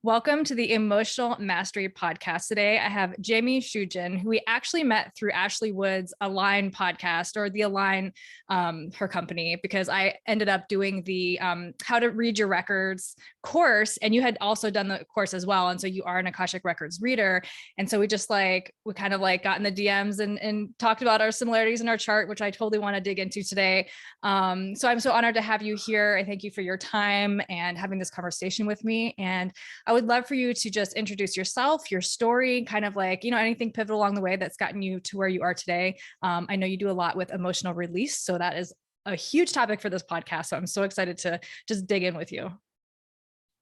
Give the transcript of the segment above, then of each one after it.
Welcome to the Emotional Mastery Podcast. Today, I have Jame Shujun, who we actually met through Ashley Wood's Align podcast, or the Align, her company, because I ended up doing the How to Read Your Records course, and you had also done the course as well. And so you are an Akashic Records reader. And so we kind of got in the DMs and talked about our similarities in our chart, which I totally want to dig into today. So I'm so honored to have you here. I thank you for your time and having this conversation with me. And I would love for you to just introduce yourself, your story, kind of anything pivotal along the way that's gotten you to where you are today. I know you do a lot with emotional release, so that is a huge topic for this podcast. So I'm so excited to just dig in with you.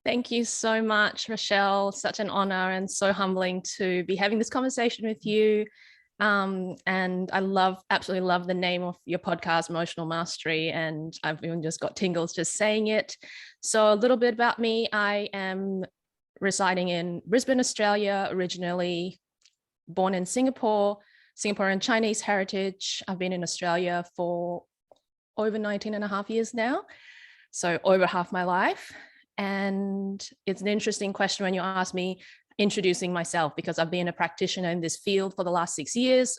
Thank you so much, Rochelle. Such an honor and so humbling to be having this conversation with you. And I absolutely love the name of your podcast, Emotional Mastery, and I've even just got tingles just saying it. So a little bit about me. I am residing in Brisbane, Australia, originally born in Singaporean Chinese heritage. I've been in Australia for over 19 and a half years now, so over half my life. And it's an interesting question when you ask me introducing myself, because I've been a practitioner in this field for the last 6 years.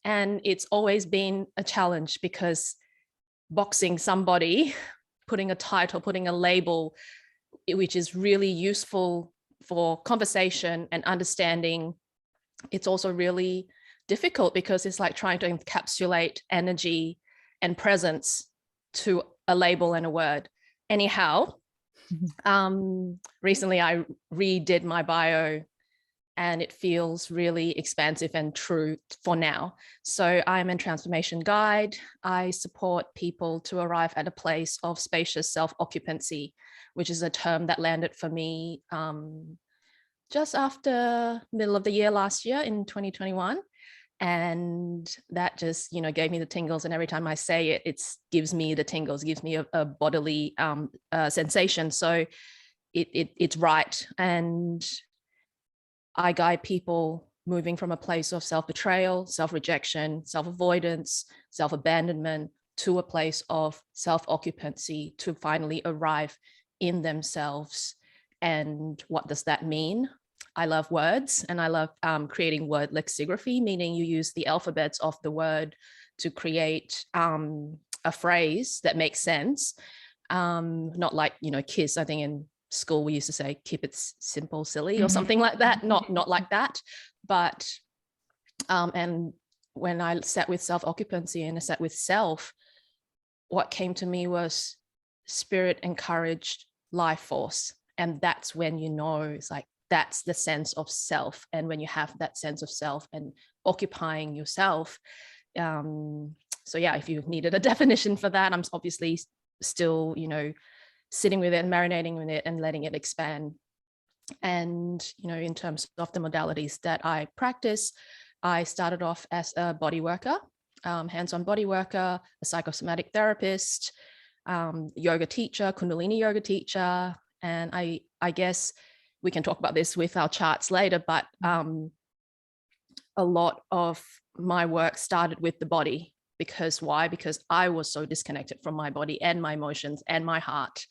And it's always been a challenge, because boxing somebody, putting a title, putting a label, which is really useful for conversation and understanding, it's also really difficult, because it's like trying to encapsulate energy and presence to a label and a word. Anyhow, recently I redid my bio, and it feels really expansive and true for now. So I'm a transformation guide. I support people to arrive at a place of spacious self-occupancy, which is a term that landed for me just after middle of the year last year in 2021. And that just, gave me the tingles. And every time I say it, it gives me the tingles, gives me a bodily sensation. So it's right. And I guide people moving from a place of self-betrayal, self-rejection, self-avoidance, self-abandonment, to a place of self-occupancy, to finally arrive in themselves. And what does that mean? I love words, and I love creating word lexicography, meaning you use the alphabets of the word to create a phrase that makes sense. Not like, kiss. I think in school we used to say, keep it simple, silly, or something like that. Not like that. But, and when I sat with self-occupancy and I sat with self, what came to me was spirit encouraged life force. And that's when it's like, that's the sense of self. And when you have that sense of self and occupying yourself, so yeah, if you needed a definition for that, I'm obviously still, sitting with it and marinating with it and letting it expand. And, in terms of the modalities that I practice, I started off as a body worker, hands-on body worker, a psychosomatic therapist, yoga teacher, Kundalini yoga teacher. And I guess we can talk about this with our charts later, but a lot of my work started with the body. Because why? Because I was so disconnected from my body and my emotions and my heart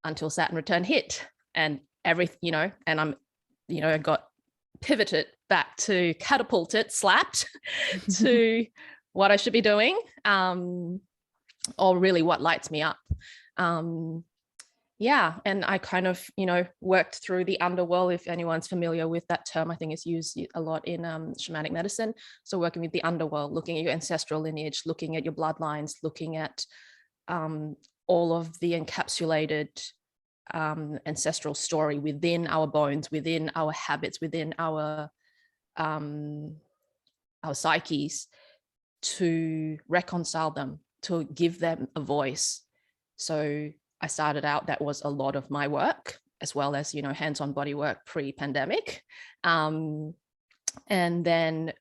until Saturn return hit, and everything, and I'm, I got pivoted back to catapulted, slapped to what I should be doing, or really what lights me up. Yeah, and I kind of, worked through the underworld. If anyone's familiar with that term, I think it's used a lot in shamanic medicine. So working with the underworld, looking at your ancestral lineage, looking at your bloodlines, looking at all of the encapsulated ancestral story within our bones, within our habits, within our psyches, to reconcile them, to give them a voice. So I started out, that was a lot of my work, as well as, hands-on body work pre-pandemic. And then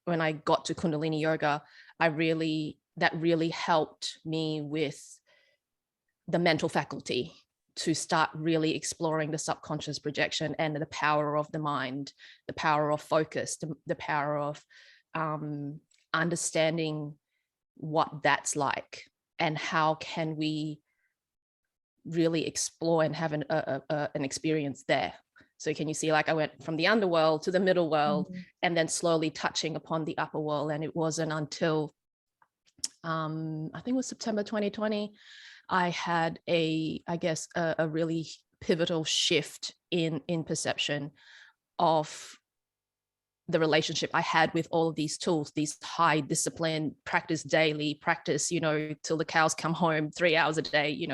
when I got to Kundalini yoga, that really helped me with the mental faculty to start really exploring the subconscious projection and the power of the mind, the power of focus, the power of understanding what that's like, and how can we really explore and have an experience there. So can you see, like, I went from the underworld to the middle world, Mm-hmm. and then slowly touching upon the upper world. And it wasn't until I think it was September 2020, I had a really pivotal shift in perception of the relationship I had with all of these tools, these high discipline, practice daily, practice, till the cows come home, 3 hours a day,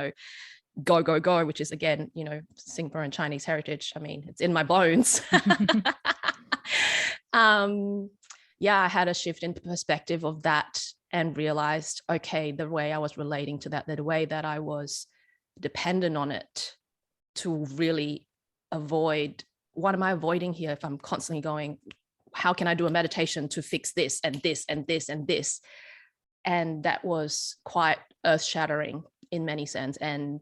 go, go, go, which is, again, Singapore and Chinese heritage. I mean, it's in my bones. I had a shift in perspective of that and realized, okay, the way I was relating to that, the way that I was dependent on it to really avoid, what am I avoiding here if I'm constantly going, how can I do a meditation to fix this and this and this and this? And that was quite earth-shattering in many sense. And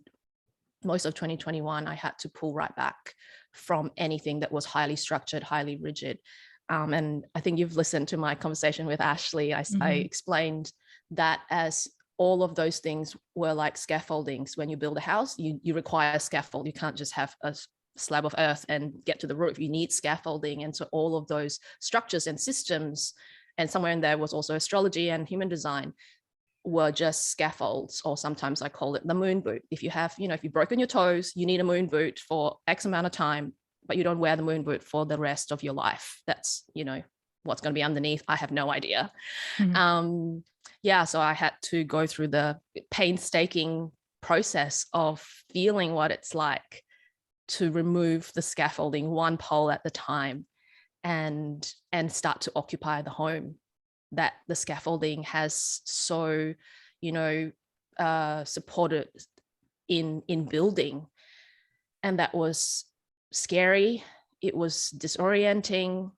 most of 2021, I had to pull right back from anything that was highly structured, highly rigid. And I think you've listened to my conversation with Ashley. I explained that as all of those things were like scaffoldings. When you build a house, you require a scaffold. You can't just have a slab of earth and get to the roof. You need scaffolding. And so all of those structures and systems, and somewhere in there was also astrology and human design, were just scaffolds, or sometimes I call it the moon boot. If you have, if you've broken your toes, you need a moon boot for X amount of time, but you don't wear the moon boot for the rest of your life. That's, what's going to be underneath. I have no idea. Mm-hmm. So I had to go through the painstaking process of feeling what it's like to remove the scaffolding one pole at the time, and start to occupy the home that the scaffolding has so, supported in building. And that was scary. It was disorienting,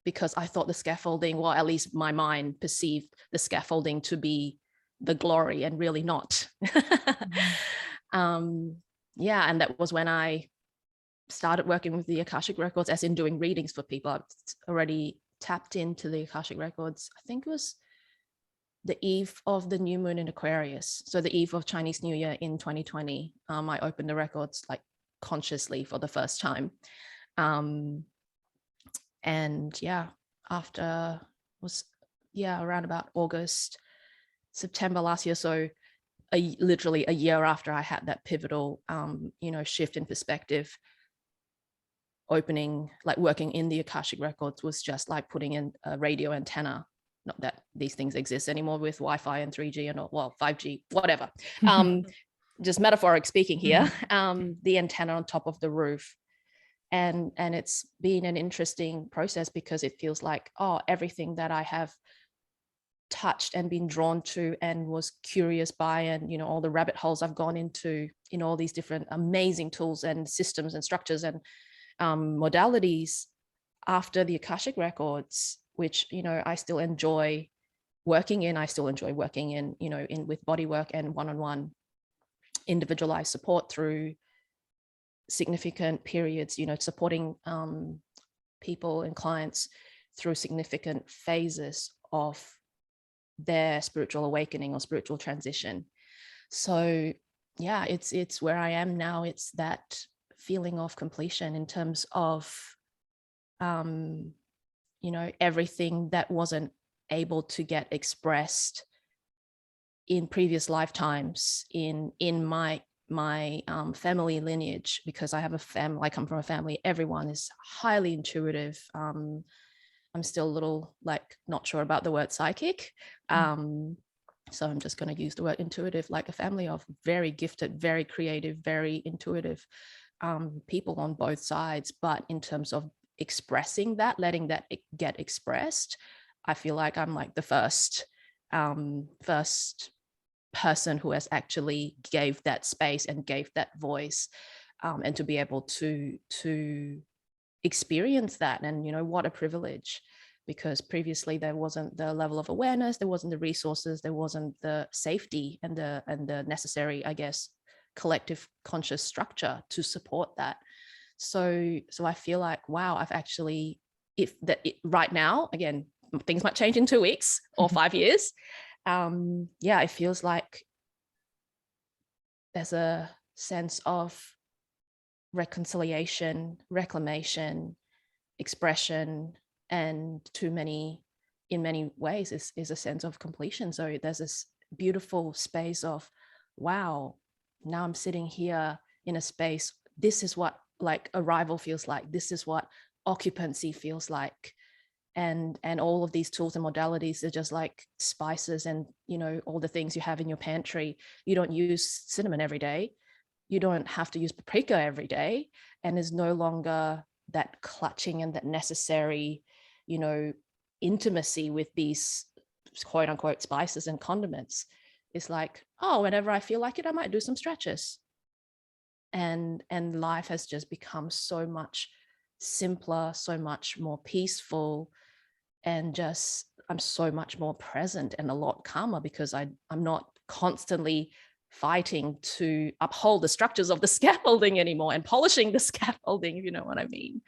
because I thought the scaffolding, well, at least my mind perceived the scaffolding to be the glory, and really not. And that was when I started working with the Akashic Records, as in doing readings for people. I've already tapped into the Akashic Records. I think it was the eve of the new moon in Aquarius. So the eve of Chinese New Year in 2020, I opened the records like consciously for the first time. After was around about August, September last year. So literally a year after I had that pivotal, shift in perspective, opening, like working in the Akashic Records was just like putting in a radio antenna. Not that these things exist anymore with Wi-Fi and 3G and 5G, whatever. Just metaphoric speaking here, the antenna on top of the roof. And it's been an interesting process, because it feels like, everything that I have touched and been drawn to and was curious by, and all the rabbit holes I've gone into in all these different amazing tools and systems and structures and modalities after the Akashic Records, which I still enjoy working in. I still enjoy working in with body work and one-on-one individualized support through significant periods, supporting people and clients through significant phases of their spiritual awakening or spiritual transition. So it's where I am now. It's that feeling of completion in terms of everything that wasn't able to get expressed in previous lifetimes in my family lineage, because I come from a family, everyone is highly intuitive. I'm still a little not sure about the word psychic. So I'm just going to use the word intuitive, like a family of very gifted, very creative, very intuitive people on both sides. But in terms of expressing that, letting that get expressed, I feel like I'm like the first person who has actually gave that space and gave that voice, and to be able to experience that. And what a privilege, because previously there wasn't the level of awareness, there wasn't the resources, there wasn't the safety and the necessary, I guess, collective conscious structure to support that. So I feel like, wow, I've actually, right now, again, things might change in 2 weeks or 5 years. It feels like there's a sense of reconciliation, reclamation, expression, and in many ways is a sense of completion. So there's this beautiful space of, wow, now I'm sitting here in a space. This is what like arrival feels like. This is what occupancy feels like. And all of these tools and modalities are just like spices and, you know, all the things you have in your pantry. You don't use cinnamon every day. You don't have to use paprika every day. And there's no longer that clutching and that necessary, you know, intimacy with these quote unquote spices and condiments. It's like, oh, whenever I feel like it, I might do some stretches. And life has just become so much simpler, so much more peaceful, and just I'm so much more present and a lot calmer because I'm not constantly fighting to uphold the structures of the scaffolding anymore and polishing the scaffolding, if you know what I mean.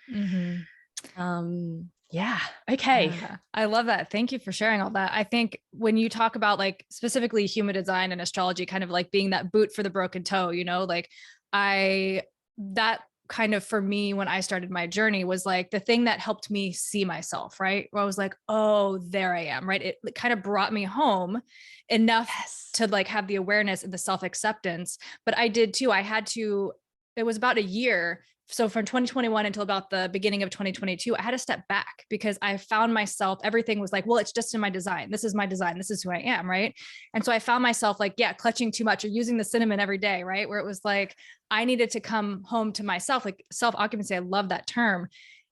Yeah. Okay. Yeah, I love that. Thank you for sharing all that. I think when you talk about like specifically human design and astrology, kind of like being that boot for the broken toe, you know, like that kind of for me, when I started my journey was like the thing that helped me see myself, right? Where I was like, oh, there I am, right? It kind of brought me home enough to like have the awareness and the self-acceptance. But I did too. It was about a year. So from 2021 until about the beginning of 2022, I had to step back because I found myself, everything was like, well, it's just in my design. This is my design. This is who I am. Right. And so I found myself like, yeah, clutching too much or using the cinnamon every day. Right. Where it was like, I needed to come home to myself, like self-occupancy. I love that term.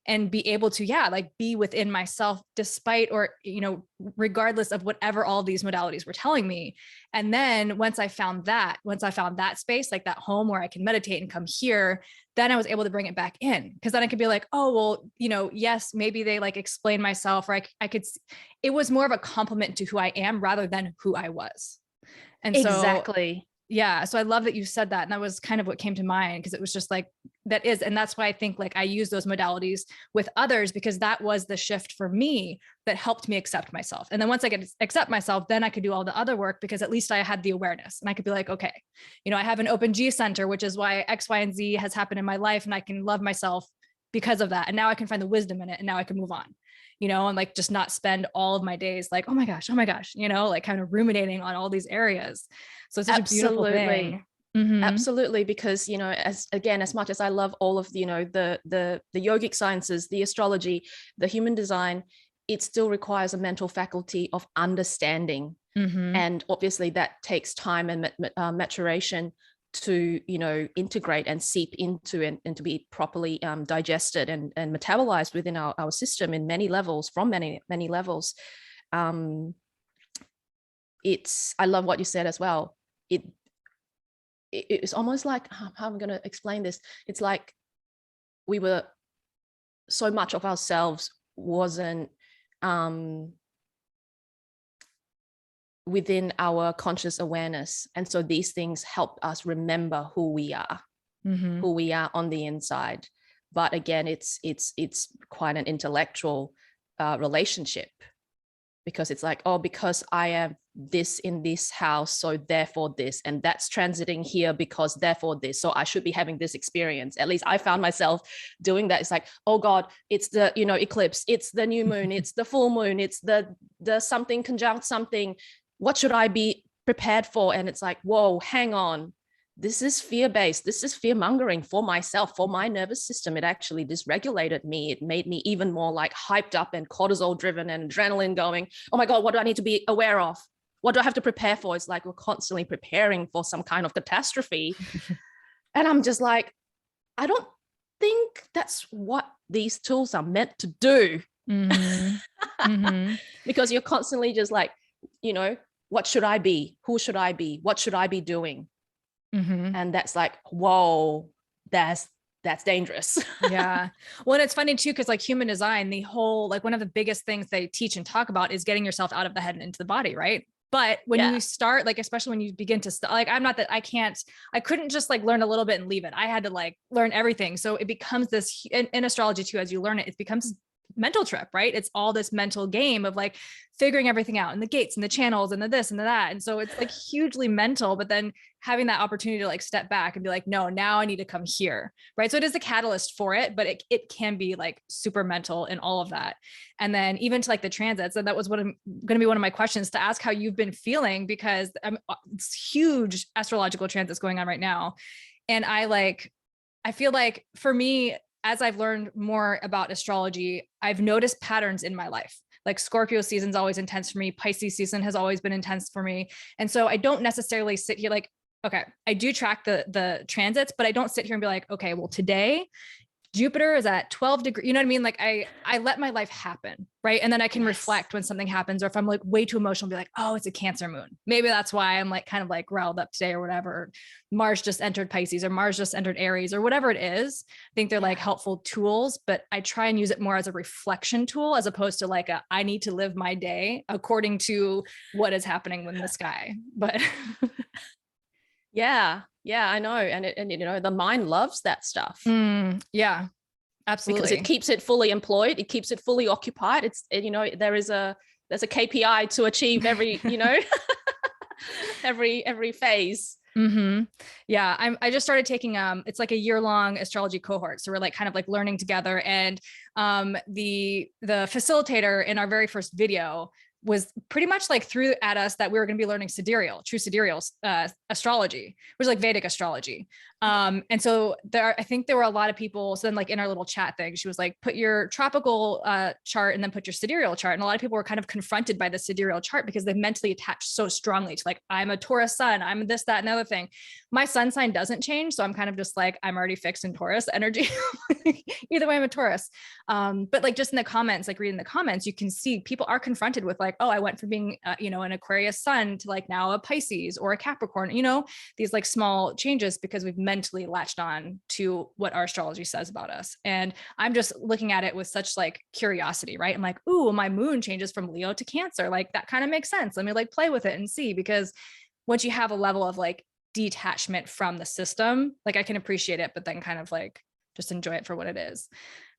And be able to, yeah, like be within myself despite, or, you know, regardless of whatever all these modalities were telling me. And then once I found that space, like that home where I can meditate and come here, then I was able to bring it back in. Cause then I could be like, oh, well, you know, yes, maybe they like explain myself, or I could, it was more of a compliment to who I am rather than who I was. And so, exactly. Yeah. So I love that you said that. And that was kind of what came to mind, because it was just like, and that's why I think like I use those modalities with others, because that was the shift for me that helped me accept myself. And then once I could accept myself, then I could do all the other work, because at least I had the awareness and I could be like, okay, you know, I have an open G center, which is why X, Y, and Z has happened in my life. And I can love myself because of that. And now I can find the wisdom in it. And now I can move on, you know, and like just not spend all of my days like, oh my gosh, you know, like kind of ruminating on all these areas. So it's such a beautiful thing. Mm-hmm. Absolutely. Because, you know, as much as I love all of, you know, the yogic sciences, the astrology, the human design, it still requires a mental faculty of understanding. Mm-hmm. And obviously that takes time and maturation to, you know, integrate and seep into and to be properly digested and metabolized within our system in many levels, from many levels. I love what you said as well. It's almost like, how am I going to explain this? It's like so much of ourselves wasn't within our conscious awareness. And so these things help us remember who we are, mm-hmm. who we are on the inside. But again, it's quite an intellectual relationship, because it's like, oh, because I am this in this house, so therefore this, and that's transiting here because therefore this, so I should be having this experience. At least I found myself doing that. It's like, oh God, it's the, you know, eclipse, it's the new moon, it's the full moon, it's the something conjunct something. What should I be prepared for? And it's like, whoa, hang on. This is fear-based. This is fear-mongering for myself, for my nervous system. It actually dysregulated me. It made me even more like hyped up and cortisol-driven and adrenaline going. Oh my God, what do I need to be aware of? What do I have to prepare for? It's like we're constantly preparing for some kind of catastrophe. And I'm just like, I don't think that's what these tools are meant to do. Mm-hmm. Mm-hmm. Because you're constantly just like, you know, what should I be? Who should I be? What should I be doing? Mm-hmm. And that's like, whoa, that's dangerous. Yeah. Well, and it's funny too, because like human design, the whole, like one of the biggest things they teach and talk about is getting yourself out of the head and into the body, right? But when you start, like, especially when you begin to like, I'm not that I couldn't just like learn a little bit and leave it. I had to like learn everything. So it becomes this in astrology too, as you learn it, it becomes mental trip, right? It's all this mental game of like figuring everything out and the gates and the channels and the this and the that. And so it's like hugely mental, but then having that opportunity to like step back and be like, no, now I need to come here. Right. So it is the catalyst for it, but it can be like super mental in all of that. And then even to like the transits, and that was what I'm going to be one of my questions, to ask how you've been feeling, because it's huge astrological transits going on right now. And I feel like for me, as I've learned more about astrology, I've noticed patterns in my life. Like Scorpio season's always intense for me. Pisces season has always been intense for me. And so I don't necessarily sit here like, okay, I do track the transits, but I don't sit here and be like, okay, well, today Jupiter is at 12 degrees. You know what I mean? Like I let my life happen. Right. And then I can reflect when something happens, or if I'm like way too emotional, be like, oh, it's a Cancer moon. Maybe that's why I'm like kind of like riled up today or whatever. Mars just entered Pisces, or Mars just entered Aries, or whatever it is. I think they're like helpful tools, but I try and use it more as a reflection tool, as opposed to like I need to live my day according to what is happening in the sky. But yeah, I know. And you know, the mind loves that stuff. Yeah, absolutely. Because it keeps it fully employed. It keeps it fully occupied. You know, there's a KPI to achieve every, you know, every phase. Yeah. I just started taking, it's like a year-long astrology cohort. So we're like kind of like learning together. And the facilitator in our very first video was pretty much like threw at us that we were going to be learning true sidereal astrology, which is like Vedic astrology. And so I think there were a lot of people. So then like in our little chat thing, she was like, put your tropical chart and then put your sidereal chart. And a lot of people were kind of confronted by the sidereal chart because they mentally attached so strongly to like, I'm a Taurus sun, I'm this, that, and the other thing. My sun sign doesn't change. So I'm kind of just like, I'm already fixed in Taurus energy. Either way, I'm a Taurus. But like just in the comments, like reading the comments, you can see people are confronted with like, oh, I went from being, you know, an Aquarius sun to like now a Pisces or a Capricorn, you know, these like small changes because we've mentally latched on to what our astrology says about us. And I'm just looking at it with such like curiosity, right? I'm like, ooh, my moon changes from Leo to Cancer. Like that kind of makes sense. Let me like play with it and see, because once you have a level of like detachment from the system, like I can appreciate it, but then kind of like just enjoy it for what it is.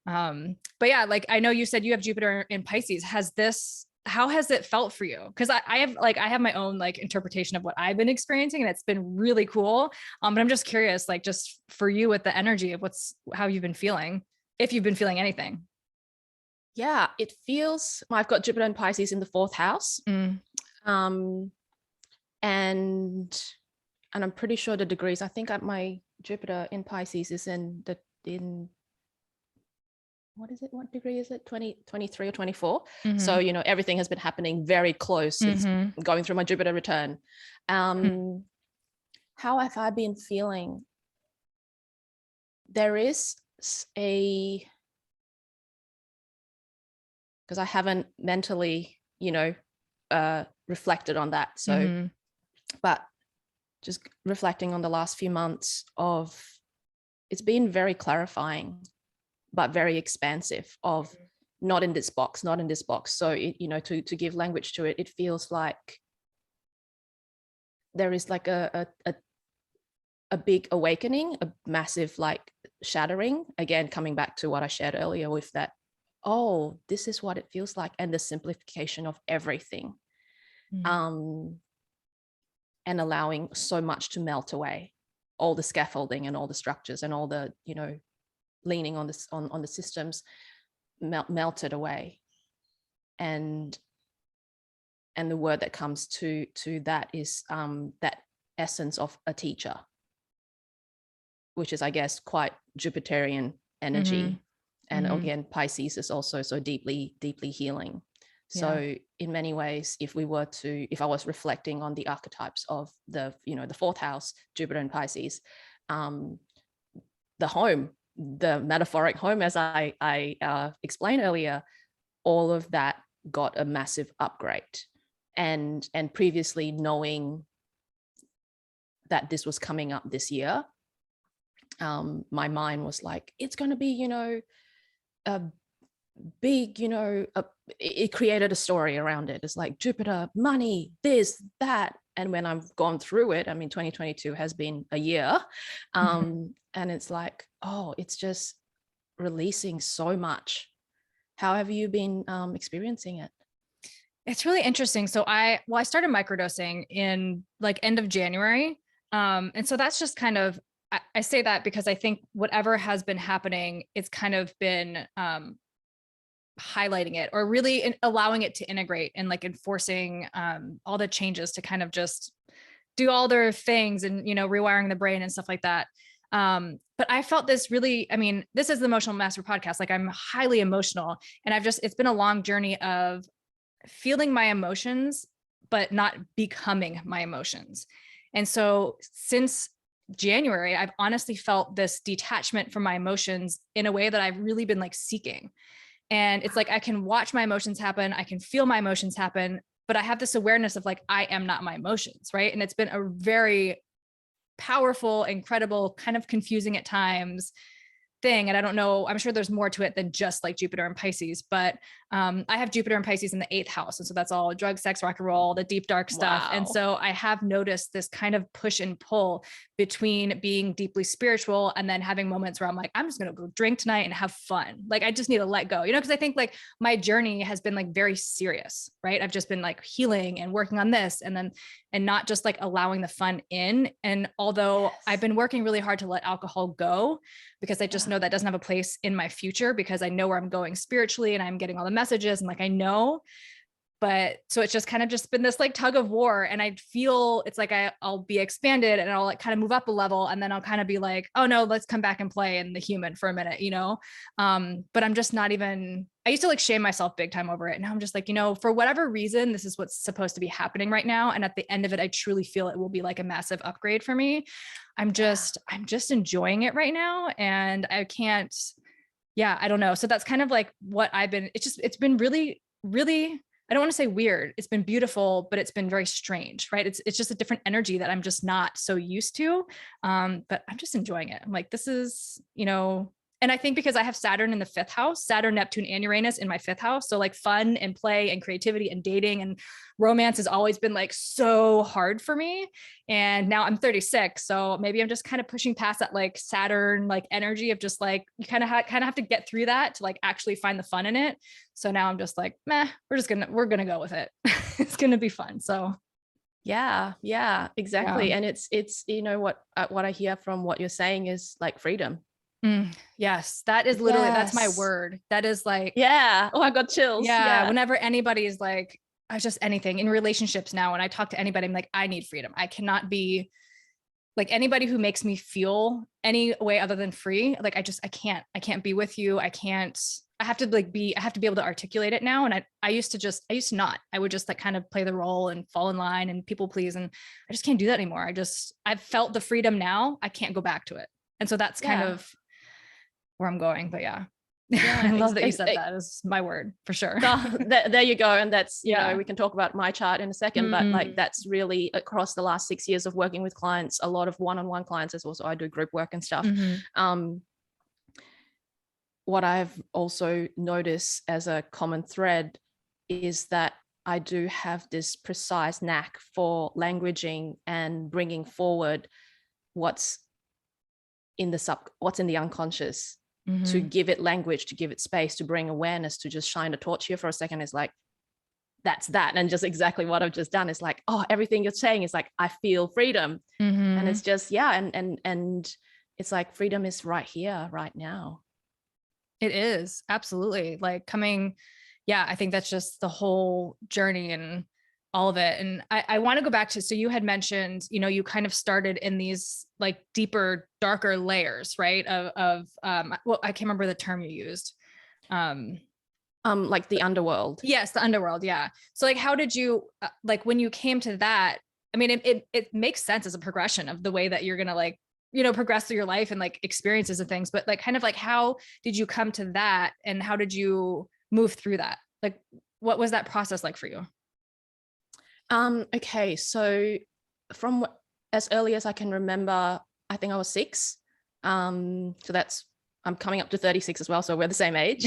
But yeah, like I know you said you have Jupiter in Pisces. How has it felt for you? Because I have my own like interpretation of what I've been experiencing, and it's been really cool. But I'm just curious, like just for you with the energy of how you've been feeling, if you've been feeling anything. Yeah, it feels, I've got Jupiter and Pisces in the 4th house. And I'm pretty sure the degrees, I think my Jupiter in Pisces is in what is it? What degree is it? 23 or 24. So, you know, everything has been happening very close. It's going through my Jupiter return. How have I been feeling? There is because I haven't mentally, you know, reflected on that. So, but just reflecting on the last few months it's been very clarifying, but very expansive of not in this box. So, you know, to give language to it, it feels like there is like a big awakening, a massive like shattering, again, coming back to what I shared earlier with that, oh, this is what it feels like, and the simplification of everything. And allowing so much to melt away, all the scaffolding and all the structures and all the, you know, leaning on this on the systems melted away. And the word that comes to that is that essence of a teacher, which is, I guess, quite Jupiterian energy. And again, Pisces is also so deeply healing. So in many ways, if I was reflecting on the archetypes of the 4th house, Jupiter and Pisces, the home, the metaphoric home, as I explained earlier, all of that got a massive upgrade. And previously knowing that this was coming up this year, my mind was like, it's going to be, you know, a big, you know, it created a story around it. It's like Jupiter, money, this, that. And when I've gone through it, I mean, 2022 has been a year. And it's like, oh, it's just releasing so much How have you been experiencing it? It's really interesting. So I started microdosing in like end of January. And so that's just kind of, I say that because I think whatever has been happening, it's kind of been highlighting it, or really allowing it to integrate and like enforcing all the changes to kind of just do all their things and, rewiring the brain and stuff like that. But I felt this really, I mean, this is the Emotional Master podcast. Like I'm highly emotional, and it's been a long journey of feeling my emotions, but not becoming my emotions. And so since January, I've honestly felt this detachment from my emotions in a way that I've really been like seeking. And it's like, I can watch my emotions happen. I can feel my emotions happen, but I have this awareness of like, I am not my emotions. Right. And it's been a very powerful, incredible, kind of confusing at times thing. And I don't know, I'm sure there's more to it than just like Jupiter and Pisces, but I have Jupiter and Pisces in the 8th house. And so that's all drug, sex, rock and roll, the deep, dark stuff. Wow. And so I have noticed this kind of push and pull between being deeply spiritual and then having moments where I'm like, I'm just going to go drink tonight and have fun. Like, I just need to let go, cause I think like my journey has been like very serious, right? I've just been like healing and working on this and not just like allowing the fun in. And although I've been working really hard to let alcohol go, because I just know that doesn't have a place in my future, because I know where I'm going spiritually and I'm getting all the messages and like, I know, but so it's just kind of just been this like tug of war. And I feel it's like I'll be expanded and I'll like kind of move up a level. And then I'll kind of be like, oh no, let's come back and play in the human for a minute, but I'm just not even, I used to like shame myself big time over it. Now I'm just like, for whatever reason, this is what's supposed to be happening right now. And at the end of it, I truly feel it will be like a massive upgrade for me. I'm just enjoying it right now. And I can't, I don't know. So that's kind of like what it's been really, really, I don't want to say weird. It's been beautiful, but it's been very strange, right? It's just a different energy that I'm just not so used to. But I'm just enjoying it. I'm like, this is, and I think because I have Saturn in the 5th house, Saturn, Neptune, and Uranus in my 5th house. So like fun and play and creativity and dating and romance has always been like so hard for me. And now I'm 36. So maybe I'm just kind of pushing past that like Saturn, like energy of just like, you kind of have to get through that to like actually find the fun in it. So now I'm just like, meh, we're going to go with it. It's going to be fun. So yeah, exactly. Yeah. And it's, what I hear from what you're saying is like freedom. Yes, that is literally, that's my word. That is like, yeah. Oh, I got chills. Yeah. Whenever anybody's like, just anything in relationships now, when I talk to anybody, I'm like, I need freedom. I cannot be like anybody who makes me feel any way other than free. Like, I can't be with you. I have to be able to articulate it now. And I used to not, I would just like kind of play the role and fall in line and people please. And I just can't do that anymore. I've felt the freedom now. I can't go back to it. And so that's kind of where I'm going, but yeah, I love that you said that is my word for sure. There you go. And that's, we can talk about my chart in a second, but like, that's really across the last 6 years of working with clients, a lot of one-on-one clients, as also I do group work and stuff. What I've also noticed as a common thread is that I do have this precise knack for languaging and bringing forward what's in the unconscious, to give it language, to give it space, to bring awareness, to just shine a torch here for a second is like, that's that. And just exactly what I've just done is like, oh, everything you're saying is like, I feel freedom. And it's just, and it's like, freedom is right here, right now. It is absolutely like coming. Yeah. I think that's just the whole journey and all of it. And I want to go back to, so you had mentioned, you kind of started in these like deeper, darker layers, right? Well, I can't remember the term you used. Like the underworld. Yes. The underworld. Yeah. So like, how did you, like when you came to that, I mean, it makes sense as a progression of the way that you're going to like, progress through your life and like experiences and things, but like, kind of like, how did you come to that? And how did you move through that? Like, what was that process like for you? Okay, so from as early as I can remember, I think I was 6. So that's, I'm coming up to 36 as well, so we're the same age.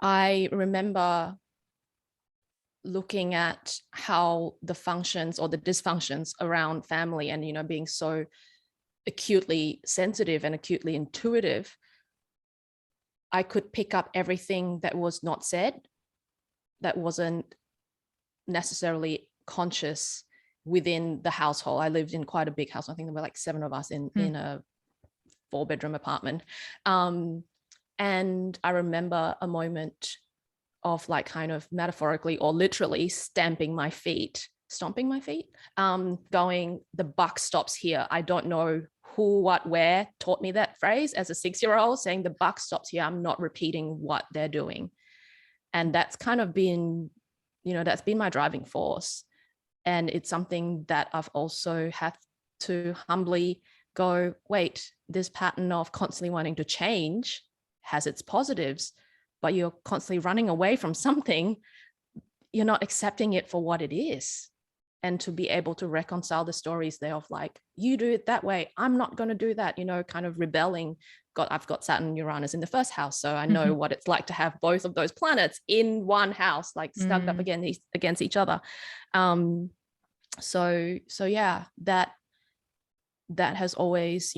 I remember looking at how the functions or the dysfunctions around family and, being so acutely sensitive and acutely intuitive, I could pick up everything that was not said, that wasn't necessarily conscious within the household. I lived in quite a big house. I think there were like 7 of us in a 4-bedroom apartment. And I remember a moment of like kind of metaphorically or literally stomping my feet, going, the buck stops here. I don't know who, what, where taught me that phrase as a 6-year-old, saying the buck stops here. I'm not repeating what they're doing. And that's kind of been, that's been my driving force. And it's something that I've also had to humbly go, wait, this pattern of constantly wanting to change has its positives, but you're constantly running away from something. You're not accepting it for what it is. And to be able to reconcile the stories there of like, you do it that way, I'm not going to do that, kind of rebelling. I've got Saturn and Uranus in the first house, so I know what it's like to have both of those planets in one house, like stuck up against each other. So yeah, that has always,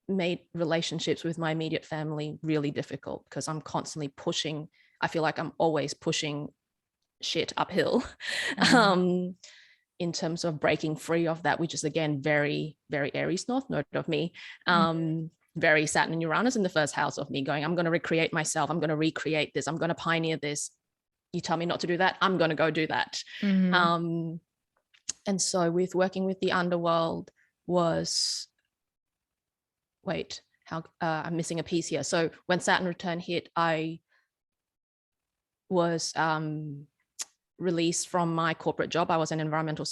made relationships with my immediate family really difficult, because I'm constantly pushing. I feel like I'm always pushing shit uphill in terms of breaking free of that, which is again very, very Aries North Node of me. Very Saturn and Uranus in the first house of me going, I'm going to recreate myself. I'm going to recreate this. I'm going to pioneer this. You tell me not to do that, I'm going to go do that. And so with working with the Underworld was, I'm missing a piece here. So when Saturn return hit, I was released from my corporate job. I was an environmental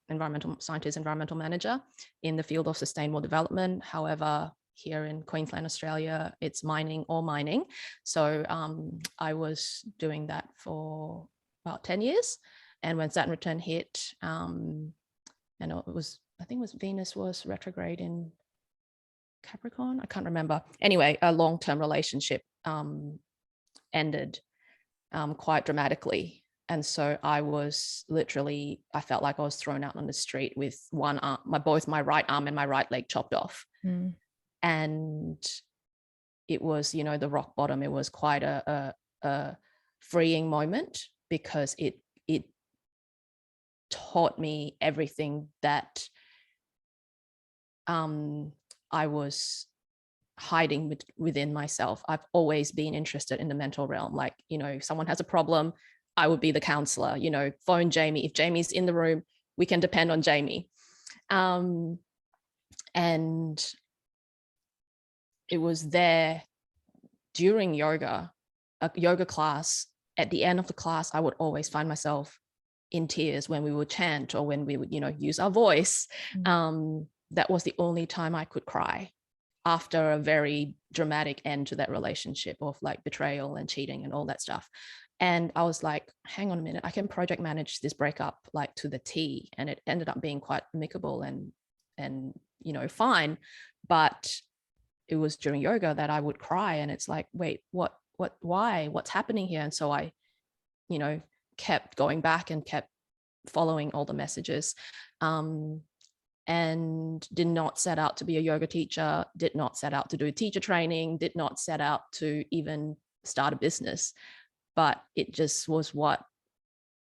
environmental manager in the field of sustainable development. However, here in Queensland, Australia, it's mining. So I was doing that for about 10 years. And when Saturn return hit, and I think it was Venus was retrograde in Capricorn. I can't remember. Anyway, a long-term relationship ended quite dramatically. And so I felt like I was thrown out on the street with one arm, both my right arm and my right leg chopped off. And it was, the rock bottom. It was quite a freeing moment, because it taught me everything that I was hiding within myself. I've always been interested in the mental realm. Like, if someone has a problem, I would be the counselor, phone Jame. If Jamie's in the room, we can depend on Jame. And it was there during a yoga class. At the end of the class, I would always find myself in tears when we would chant or when we would, use our voice. That was the only time I could cry after a very dramatic end to that relationship of like betrayal and cheating and all that stuff. And I was like, hang on a minute, I can project manage this breakup like to the T. And it ended up being quite amicable and fine. But it was during yoga that I would cry, and it's like, wait, why, what's happening here? And so I, kept going back and kept following all the messages, and did not set out to be a yoga teacher, did not set out to do teacher training, did not set out to even start a business. But it just was what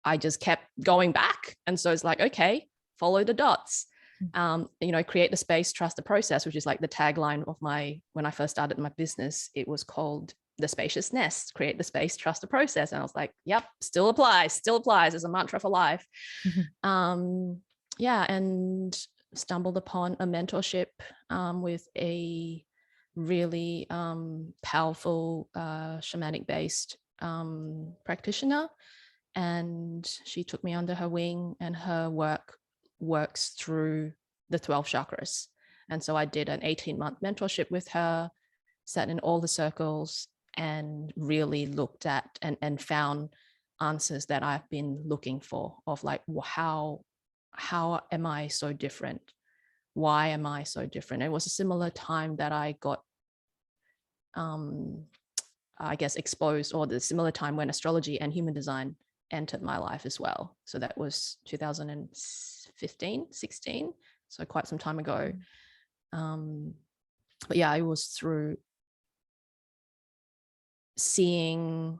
I just kept going back. And so it's like, okay, follow the dots. Create the space, trust the process, which is like the tagline of when I first started my business. It was called the Spacious Nest, create the space, trust the process. And I was like, yep, still applies as a mantra for life. And stumbled upon a mentorship with a really powerful shamanic based practitioner. And she took me under her wing, and her work works through the 12 chakras. And so I did an 18-month mentorship with her, sat in all the circles, and really looked at and found answers that I've been looking for, of like, how am I so different? Why am I so different? It was a similar time that I got exposed, or the similar time when astrology and human design entered my life as well. So that was 2015, 16, so quite some time ago. But yeah, it was through seeing,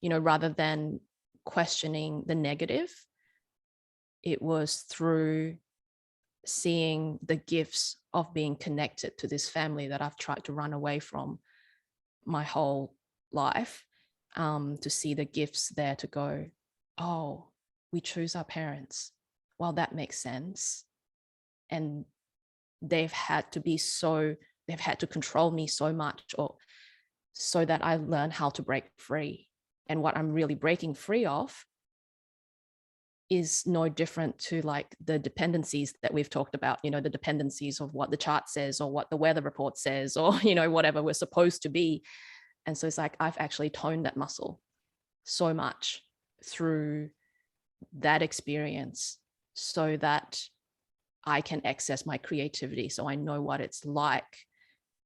rather than questioning the negative, it was through seeing the gifts of being connected to this family that I've tried to run away from my whole life, to see the gifts there, to go, oh, we choose our parents. Well, that makes sense. And they've had to control me so much, or so that I learn how to break free. And what I'm really breaking free of is no different to like the dependencies that we've talked about, the dependencies of what the chart says or what the weather report says, or, whatever we're supposed to be. And so it's like, I've actually toned that muscle so much through that experience, so that I can access my creativity. So I know what it's like,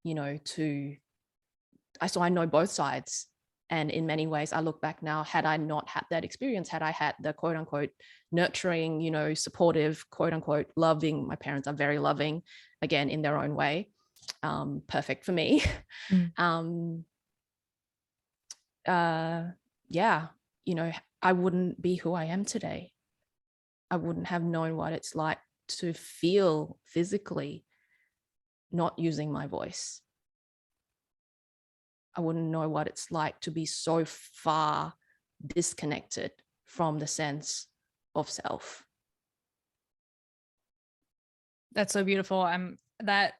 so I know both sides. And in many ways, I look back now, had I not had that experience, had I had the quote unquote nurturing, supportive, quote unquote loving, my parents are very loving, again, in their own way, perfect for me. Yeah, I wouldn't be who I am today. I wouldn't have known what it's like to feel physically not using my voice. I wouldn't know what it's like to be so far disconnected from the sense of self. That's so beautiful. I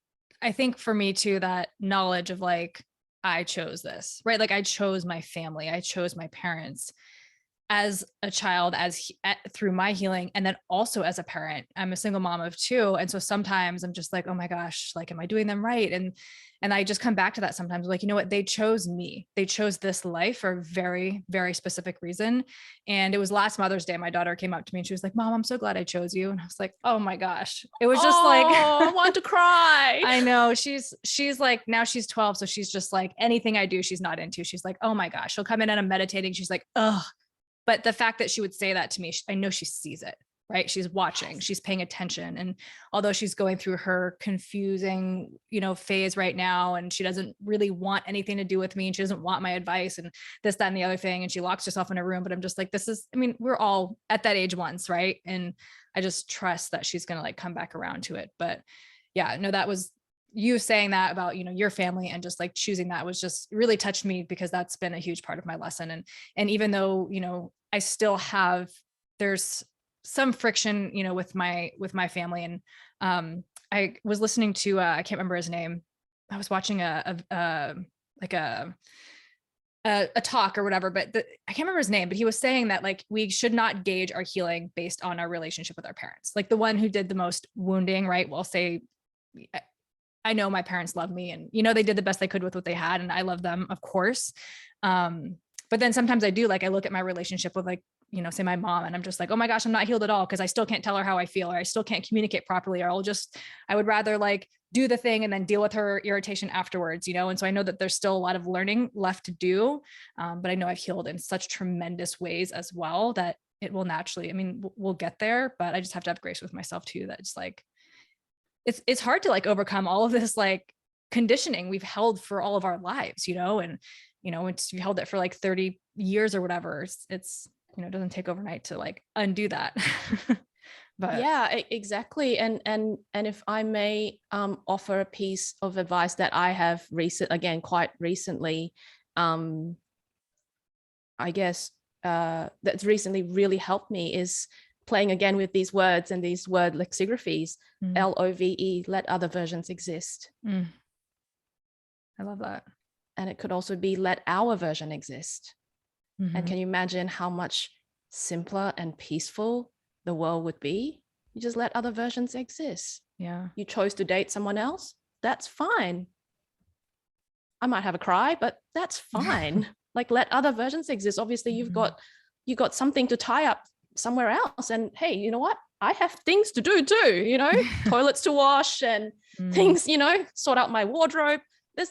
think for me too, that knowledge of like, I chose this, right? Like I chose my family. I chose my parents as a child, through my healing. And then also as a parent, I'm a single mom of two. And so sometimes I'm just like, oh my gosh, like, am I doing them right? And I just come back to that sometimes, like, you know what, they chose me. They chose this life for a very, very specific reason. And it was last Mother's Day. My daughter came up to me and she was like, Mom, I'm so glad I chose you. And I was like, oh my gosh. It was just like, I want to cry. I know she's like, now she's 12. So she's just like, anything I do, she's not into. She's like, oh my gosh, she'll come in and I'm meditating. She's like, ugh. But the fact that she would say that to me, I know she sees it, right? She's watching, she's paying attention. And although she's going through her confusing, phase right now, and she doesn't really want anything to do with me, and she doesn't want my advice and this, that, and the other thing. And she locks herself in a room, but I'm just like, we're all at that age once, right? And I just trust that she's going to like come back around to it. But yeah, no, that was you saying that about, your family, and just like choosing that was just really touched me, because that's been a huge part of my lesson. And even though, I still have, there's some friction, with my family. And I was listening to, I can't remember his name. I was watching a talk or whatever, but I can't remember his name, but he was saying that like, we should not gauge our healing based on our relationship with our parents. Like the one who did the most wounding, right, will say, I know my parents love me, and, they did the best they could with what they had. And I love them, of course. But then sometimes I do, like, I look at my relationship with like, say my mom, and I'm just like, oh my gosh, I'm not healed at all, because I still can't tell her how I feel, or I still can't communicate properly, or I would rather like do the thing and then deal with her irritation afterwards, And so I know that there's still a lot of learning left to do. But I know I've healed in such tremendous ways as well, that it will naturally, we'll get there, but I just have to have grace with myself too. That it's like, it's hard to like overcome all of this like conditioning we've held for all of our lives, and once you held it for like 30 years or whatever, it's it doesn't take overnight to like undo that. But yeah, exactly. And if I may offer a piece of advice that I have quite recently, I guess that's recently really helped me, is playing again with these words and these word lexicographies. LOVE, let other versions exist. I love that. And it could also be let our version exist. And can you imagine how much simpler and peaceful the world would be? You just let other versions exist. Yeah. You chose to date someone else. That's fine. I might have a cry, but that's fine. Like, let other versions exist. Obviously, you've got something to tie up somewhere else. And hey, you know what? I have things to do too, toilets to wash and things, sort out my wardrobe. There's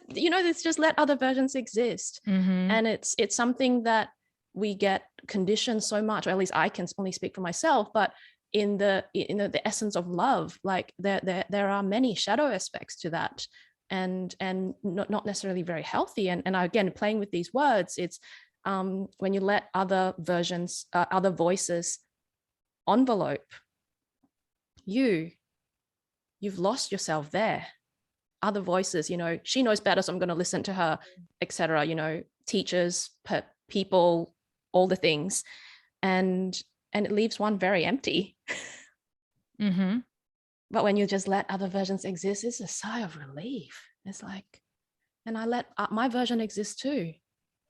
just let other versions exist. And it's something that we get conditioned so much, or at least I can only speak for myself, but in the essence of love, like there are many shadow aspects to that. and not necessarily very healthy. And again, playing with these words, it's when you let other versions, other voices envelope you've lost yourself there. Other voices, she knows better, so I'm going to listen to her, etc. Teachers, people, all the things, and it leaves one very empty. Mm-hmm. But when you just let other versions exist, it's a sigh of relief. It's like, and I let my version exist too.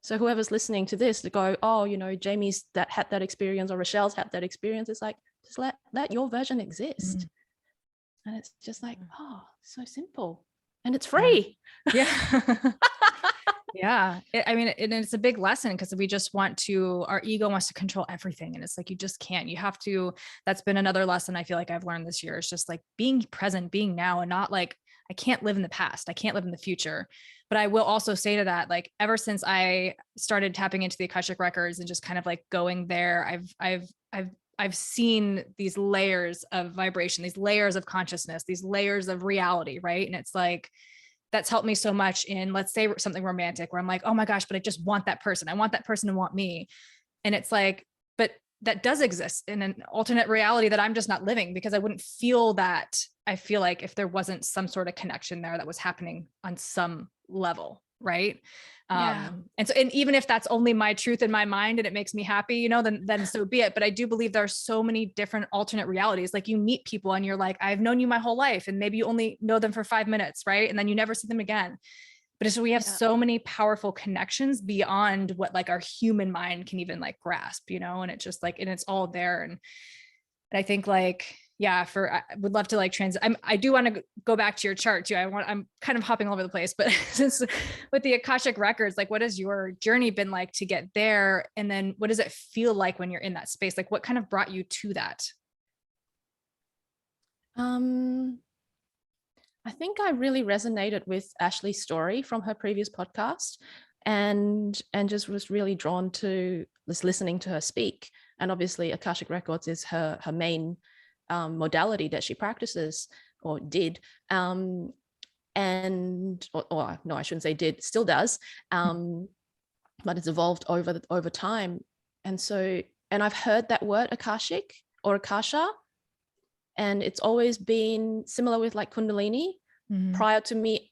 So whoever's listening to this to go, oh, Jamie's that had that experience, or Rochelle's had that experience. It's like, just let your version exist. Mm-hmm. And it's just like, oh, so simple. And it's free. Yeah. Yeah. It's a big lesson, because we just our ego wants to control everything. And it's like, you just can't. You have to. That's been another lesson I feel like I've learned this year. It's just like being present, being now, and not like, I can't live in the past. I can't live in the future. But I will also say to that, like, ever since I started tapping into the Akashic Records and just kind of like going there, I've seen these layers of vibration, these layers of consciousness, these layers of reality. Right. And it's like, that's helped me so much in, let's say, something romantic, where I'm like, oh my gosh, but I just want that person. I want that person to want me. And it's like, but that does exist in an alternate reality that I'm just not living, because I wouldn't feel that. I feel like if there wasn't some sort of connection there that was happening on some level. Right. Yeah. And even if that's only my truth in my mind and it makes me happy, then so be it. But I do believe there are so many different alternate realities. Like, you meet people and you're like, I've known you my whole life, and maybe you only know them for 5 minutes. Right. And then you never see them again. But it's, we have so many powerful connections beyond what like our human mind can even like grasp, and it's just like, and it's all there. And I think like, yeah, I would love to like I do want to go back to your chart too. I'm kind of hopping all over the place, but since with the Akashic Records, like, what has your journey been like to get there? And then what does it feel like when you're in that space? Like, what kind of brought you to that? I think I really resonated with Ashley's story from her previous podcast, and just was really drawn to just listening to her speak. And obviously Akashic Records is her main modality that she practices, or did. No, I shouldn't say did, still does. But it's evolved over time. And I've heard that word Akashic or Akasha, and it's always been similar with like Kundalini. Mm-hmm. Prior to me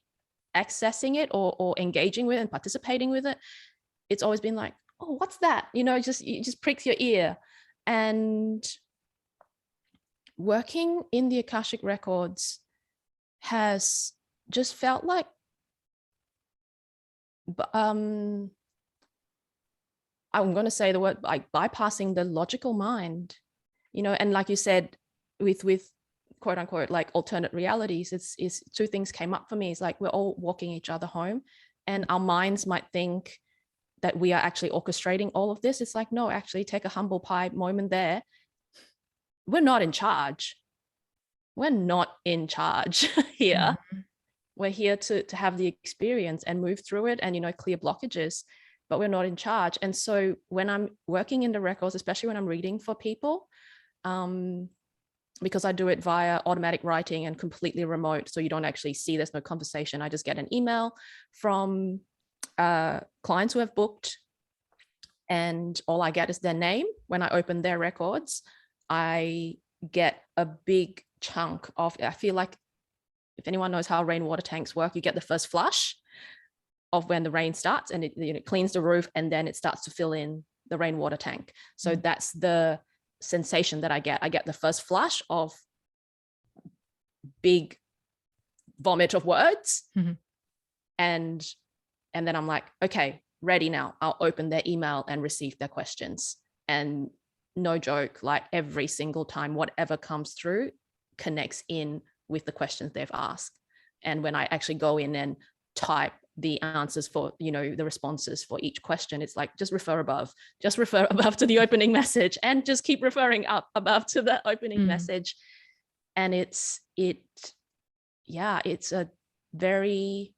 accessing it or engaging with it and participating with it, it's always been like, oh, what's that? It just pricks your ear. And working in the Akashic Records has just felt like I'm going to say the word, like, bypassing the logical mind, and like you said, with quote unquote like alternate realities, it's two things came up for me. It's like, we're all walking each other home, and our minds might think that we are actually orchestrating all of this. It's like, no, actually, take a humble pie moment there. We're not in charge. We're not in charge here. Mm-hmm. We're here to have the experience and move through it and, clear blockages, but we're not in charge. And so when I'm working in the records, especially when I'm reading for people, because I do it via automatic writing and completely remote, so you don't actually see, there's no conversation. I just get an email from clients who have booked, and all I get is their name. When I open their records, I get a big chunk of, I feel like, if anyone knows how rainwater tanks work, you get the first flush of when the rain starts, and it cleans the roof, and then it starts to fill in the rainwater tank. So that's the sensation that I get. I get the first flush of big vomit of words. Mm-hmm. And then I'm like, okay, ready now. I'll open their email and receive their questions. And no joke, like every single time, whatever comes through connects in with the questions they've asked. And when I actually go in and type the answers for, the responses for each question, it's like, just refer above to the opening message, and just keep referring up above to the opening message. And it's a very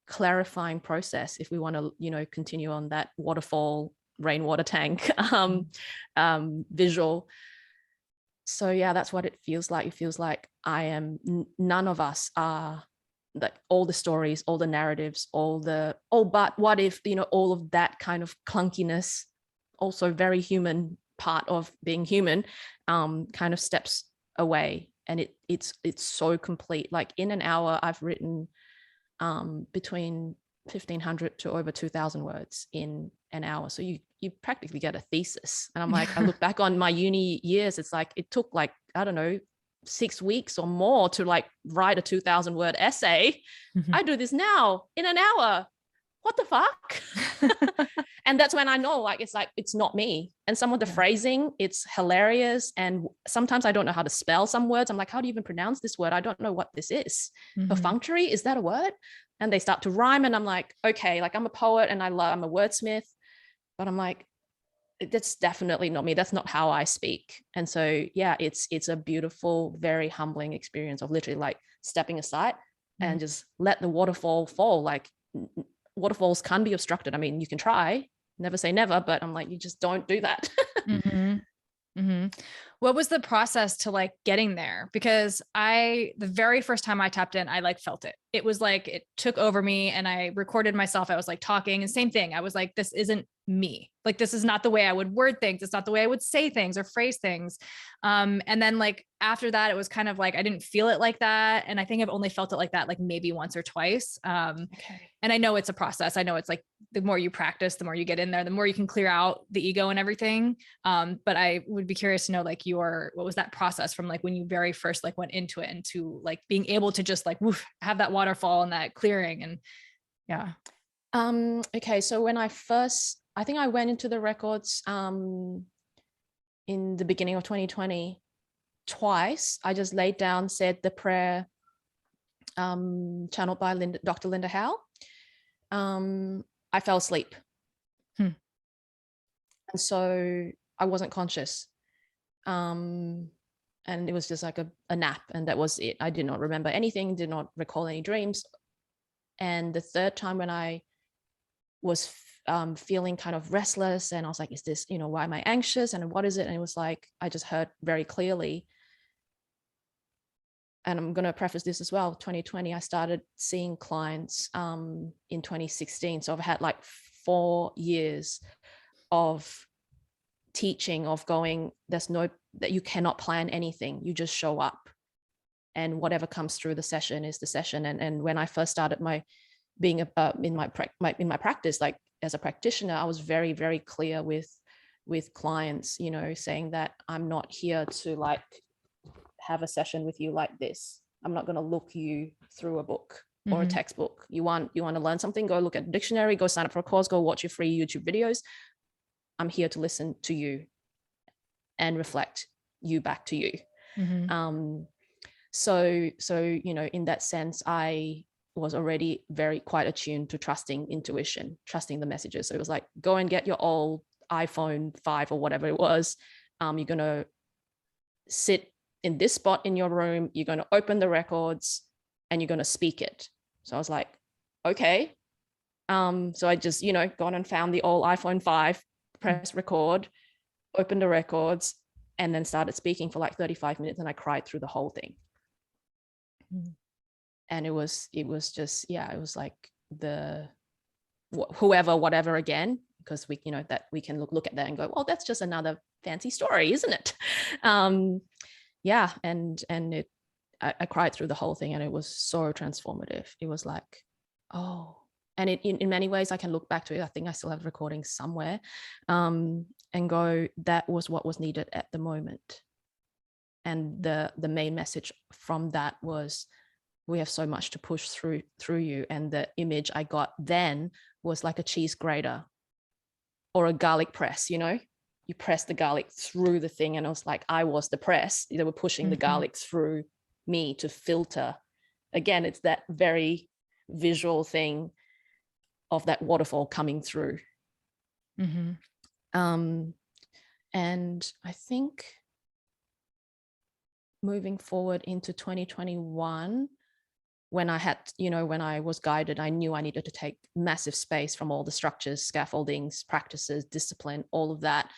clarifying process if we want to, continue on that waterfall, rainwater tank visual. So yeah, that's what it feels like. It feels like none of us are like all the stories, all the narratives, but what if, all of that kind of clunkiness, also very human part of being human, kind of steps away, and it's so complete. Like in an hour, I've written between 1,500 to over 2,000 words in an hour. So you practically get a thesis. And I'm like, I look back on my uni years, it's like it took like, I don't know, 6 weeks or more to like write a 2,000 word essay. I do this now in an hour. What the fuck? And that's when I know, like, it's not me. And some of the phrasing, it's hilarious. And sometimes I don't know how to spell some words. I'm like, how do you even pronounce this word? I don't know what this is. Perfunctory, is that a word? And they start to rhyme. And I'm like, okay, like I'm a poet and I'm a wordsmith, but I'm like, that's definitely not me. That's not how I speak. And so, yeah, it's a beautiful, very humbling experience of literally like stepping aside and just let the waterfall fall. Like waterfalls can be obstructed. I mean, you can try, never say never, but I'm like, you just don't do that. What was the process to like getting there? Because the very first time I tapped in, I like felt it. It was like, it took over me and I recorded myself. I was like talking, and same thing. I was like, this isn't me. Like, this is not the way I would word things. It's not the way I would say things or phrase things. And then like after that, it was kind of like, I didn't feel it like that. And I think I've only felt it like that, like maybe once or twice. And I know it's a process. I know it's like, the more you practice, the more you get in there, the more you can clear out the ego and everything. But I would be curious to know like what was that process from like when you very first like went into it, into like being able to just like woof, have that waterfall and that clearing. And okay, so when I think I went into the records in the beginning of 2020 twice. I just laid down, said the prayer channeled by Dr. Linda Howe. I fell asleep. And so I wasn't conscious. And it was just like a nap, and that was it. I did not remember anything, did not recall any dreams. And the third time, when I was feeling kind of restless, and I was like, is this, why am I anxious, and what is it? And it was like, I just heard very clearly. And I'm going to preface this as well. 2020, I started seeing clients in 2016. So I've had like 4 years of teaching, of going, that you cannot plan anything. You just show up, and whatever comes through the session is the session. And when I first started being in my practice, like as a practitioner, I was very, very clear with clients, saying that I'm not here to like have a session with you like this. I'm not going to look you through a book or a textbook. You want to learn something, go look at a dictionary, go sign up for a course, go watch your free YouTube videos. I'm here to listen to you and reflect you back to you. So in that sense, I was already quite attuned to trusting intuition, trusting the messages. So it was like, go and get your old iPhone 5 or whatever it was. You're going to sit in this spot in your room. You're going to open the records and you're going to speak it. So I was like, okay. So I just, gone and found the old iPhone 5, press record, opened the records, and then started speaking for like 35 minutes. And I cried through the whole thing. And it was just, it was like whoever, whatever again, because we, that we can look at that and go, well, that's just another fancy story, isn't it? And I cried through the whole thing, and it was so transformative. It was like, oh, and in many ways I can look back to it. I think I still have recordings somewhere, and go, that was what was needed at the moment. And the main message from that was, we have so much to push through you. And the image I got then was like a cheese grater or a garlic press, you press the garlic through the thing. And it was like, I was the press. They were pushing the garlic through me to filter. Again, it's that very visual thing of that waterfall coming through. And I think moving forward into 2021, when I had, when I was guided, I knew I needed to take massive space from all the structures, scaffoldings, practices, discipline, all of that.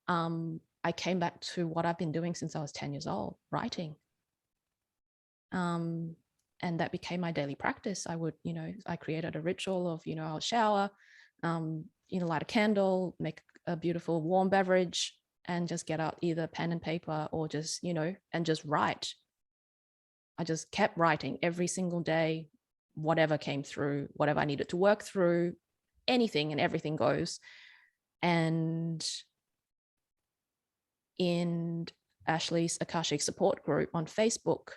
I came back to what I've been doing since I was 10 years old, writing. And And that became my daily practice. I would, I created a ritual of, I'll shower, light a candle, make a beautiful warm beverage, and just get out either pen and paper or just, and just write. I just kept writing every single day, whatever came through, whatever I needed to work through, anything and everything goes. And in Ashley's Akashic support group on Facebook,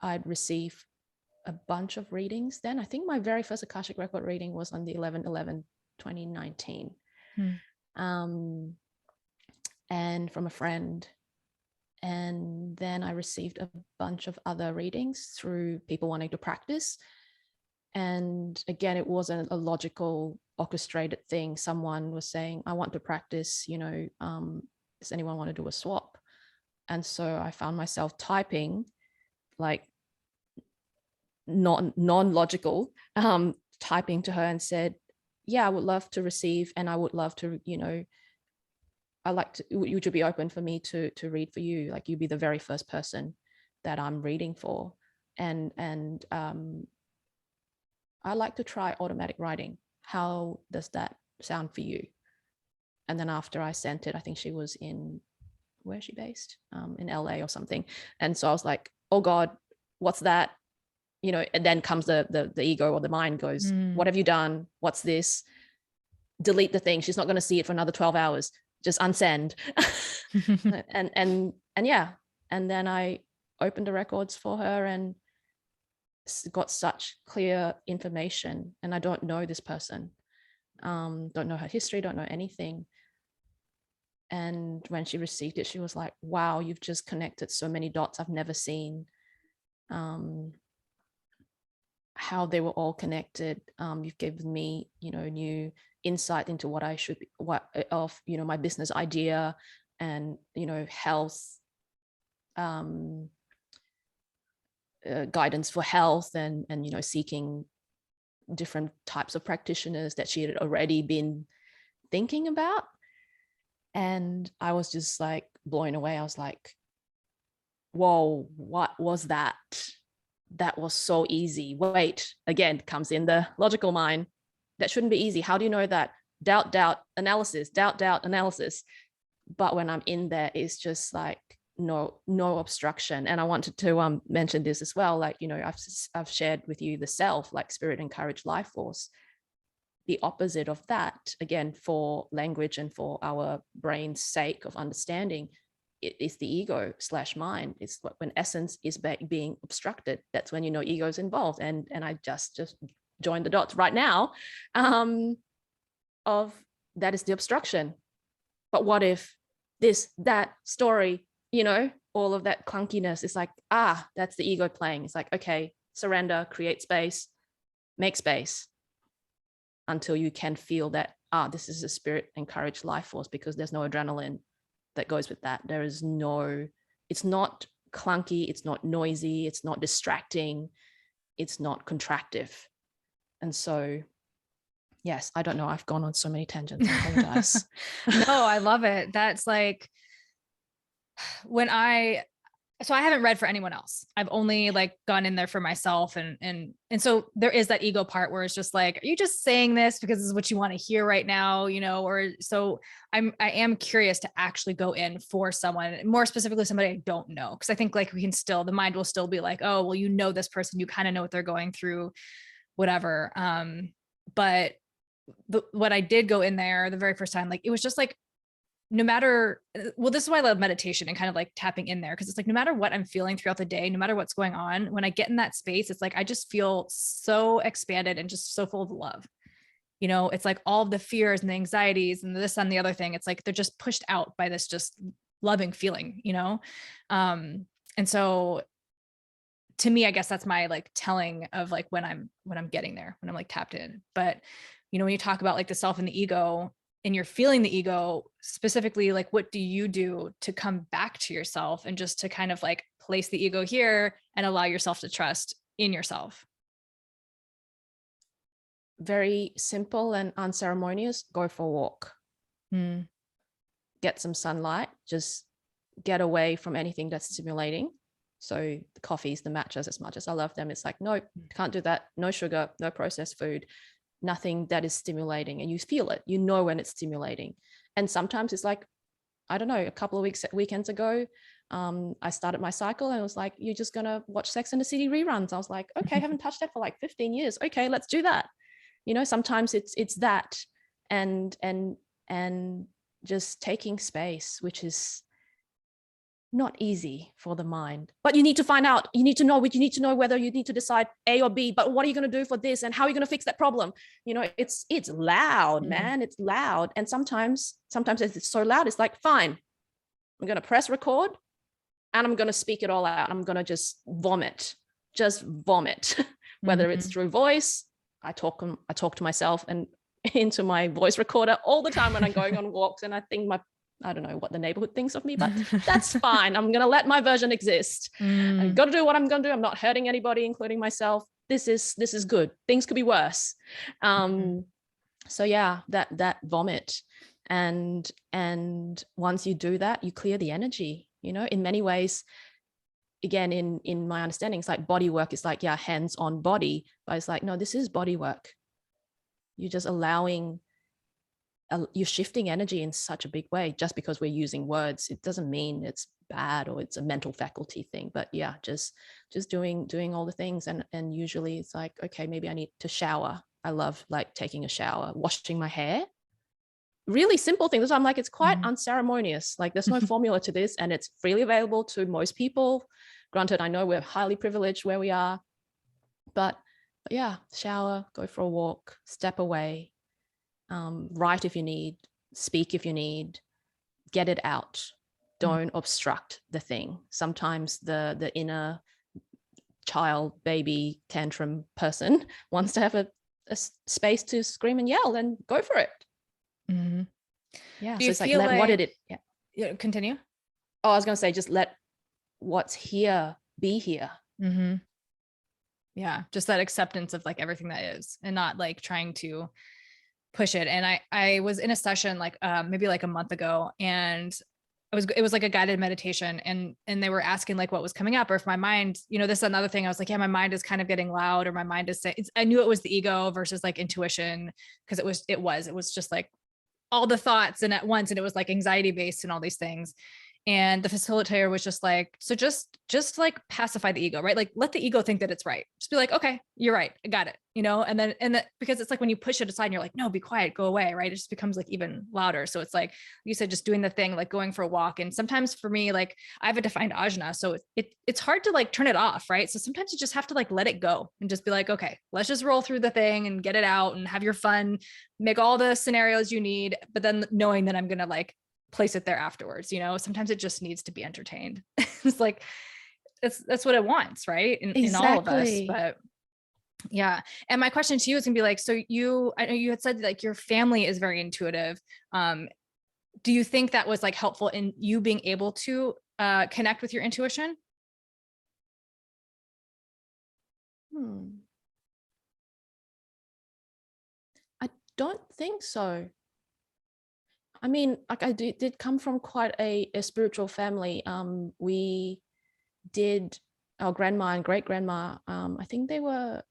I'd receive a bunch of readings then. I think my very first Akashic Record reading was on the 11/11/2019. And from a friend. And then I received a bunch of other readings through people wanting to practice. And again, it wasn't a logical, orchestrated thing. Someone was saying, I want to practice, does anyone want to do a swap? And so I found myself typing like non-logical, typing to her and said, yeah, I would love to receive, and I would love to, I like to, would you be open for me to read for you? Like, you'd be the very first person that I'm reading for. And I like to try automatic writing. How does that sound for you? And then after I sent it, I think she was in, where is she based? In LA or something. And so I was like, oh God, what's that? And then comes the ego or the mind goes, what have you done? What's this? Delete the thing. She's not going to see it for another 12 hours. Just unsend. and yeah. And then I opened the records for her and got such clear information. And I don't know this person. Don't know her history, don't know anything. And when she received it, she was like, wow, you've just connected so many dots I've never seen. How they were all connected. You've given me, new insight into what I should be, my business idea and, health, guidance for health and, seeking different types of practitioners that she had already been thinking about. And I was just like blown away. I was like, whoa, what was that? That was so easy. Wait, again, comes in the logical mind. That shouldn't be easy. How do you know that? Doubt, analysis, doubt, analysis. But when I'm in there, it's just like no obstruction. And I wanted to mention this as well. Like, I've shared with you the self, like spirit and courage, life force. The opposite of that, again, for language and for our brain's sake of understanding, it is the ego / mind. It's when essence is being obstructed. That's when ego is involved. And I just joined the dots right now of that is the obstruction. But what if this, that story, all of that clunkiness is like, that's the ego playing. It's like, okay, surrender, create space, make space until you can feel that, this is a spirit and courage life force, because there's no adrenaline that goes with that. There is no, it's not clunky, it's not noisy, it's not distracting, it's not contractive. And so, yes, I don't know, I've gone on so many tangents, I apologize. No, I love it. That's like so I haven't read for anyone else. I've only like gone in there for myself. And so there is that ego part where it's just like, are you just saying this because this is what you want to hear right now? Or so I am curious to actually go in for someone, more specifically, somebody I don't know. Cause I think like the mind will still be like, oh, well, this person, you kind of know what they're going through, whatever. But what I did go in there the very first time, like, it was just like, no matter, this is why I love meditation and kind of like tapping in there. Cause it's like, no matter what I'm feeling throughout the day, no matter what's going on, when I get in that space, it's like, I just feel so expanded and just so full of love. It's like all of the fears and the anxieties and this and the other thing. It's like, they're just pushed out by this just loving feeling, And so to me, I guess that's my like telling of like when I'm getting there, when I'm like tapped in. But, when you talk about like the self and the ego, and you're feeling the ego specifically, like, what do you do to come back to yourself and just to kind of like place the ego here and allow yourself to trust in yourself? Very simple and unceremonious. Go for a walk. Get some sunlight. Just get away from anything that's stimulating. So the coffees, the matchas, as much as I love them, it's like, no, can't do that. No sugar, no processed food, nothing that is stimulating. And you feel it, you know, when it's stimulating. And sometimes it's like, I don't know, a couple of weekends ago, I started my cycle and it was like, you're just going to watch Sex and the City reruns. I was like, okay, I haven't touched that for like 15 years. Okay, let's do that. You know, sometimes it's that, and just taking space, which is not easy for the mind, but you need to find out, you need to know whether you need to decide A or B, but what are you going to do for this? And how are you going to fix that problem? You know, it's loud, man. It's loud. And sometimes it's so loud, it's like, fine, I'm going to press record and I'm going to speak it all out. I'm going to just vomit, whether it's through voice. I talk to myself and into my voice recorder all the time when I'm going on walks. And I think I don't know what the neighborhood thinks of me, but that's fine. I'm going to let my version exist. I've got to do what I'm going to do. I'm not hurting anybody, including myself. This is good. Things could be worse. So yeah, that vomit. And once you do that, you clear the energy, you know, in many ways. Again, in my understanding, it's like body work is like, yeah, hands on body, but it's like, no, this is body work. You're just you're shifting energy in such a big way. Just because we're using words, it doesn't mean it's bad or it's a mental faculty thing. But yeah, just doing all the things. And usually it's like, okay, maybe I need to shower. I love like taking a shower, washing my hair. Really simple things. So I'm like, it's quite unceremonious. Like there's no formula to this, and it's freely available to most people. Granted, I know we're highly privileged where we are, but yeah, shower, go for a walk, step away. Write if you need, speak if you need, get it out. Don't obstruct the thing. Sometimes the inner child, baby, tantrum person wants to have a space to scream and yell, and go for it. Yeah. Do so you it's like, feel what did it? Yeah. Continue. Oh, I was going to say, just let what's here be here. Yeah. Just that acceptance of like everything that is, and not like trying to push it. And I was in a session like maybe like a month ago, and it was like a guided meditation, and they were asking like what was coming up, or if my mind, you know, this is another thing. I was like, yeah, my mind is kind of getting loud, or my mind is saying, I knew it was the ego versus like intuition, because it was just like all the thoughts and at once, and it was like anxiety based and all these things. And the facilitator was just like, so just like pacify the ego, right? Like let the ego think that it's right. Just be like, okay, you're right. I got it. You know? And then, because it's like when you push it aside and you're like, no, be quiet, go away. Right. It just becomes like even louder. So it's like you said, just doing the thing, like going for a walk. And sometimes for me, like I have a defined ajna, so it's hard to like turn it off. Right. So sometimes you just have to like let it go and just be like, okay, let's just roll through the thing and get it out and have your fun, make all the scenarios you need. But then knowing that I'm going to like place it there afterwards, you know, sometimes it just needs to be entertained. It's like, that's what it wants, right? In all of us. But yeah. And my question to you is gonna be like, so I know you had said like your family is very intuitive. Do you think that was like helpful in you being able to connect with your intuition? I don't think so. I mean, like I did come from quite a spiritual family. We did, our grandma and great grandma, I think they were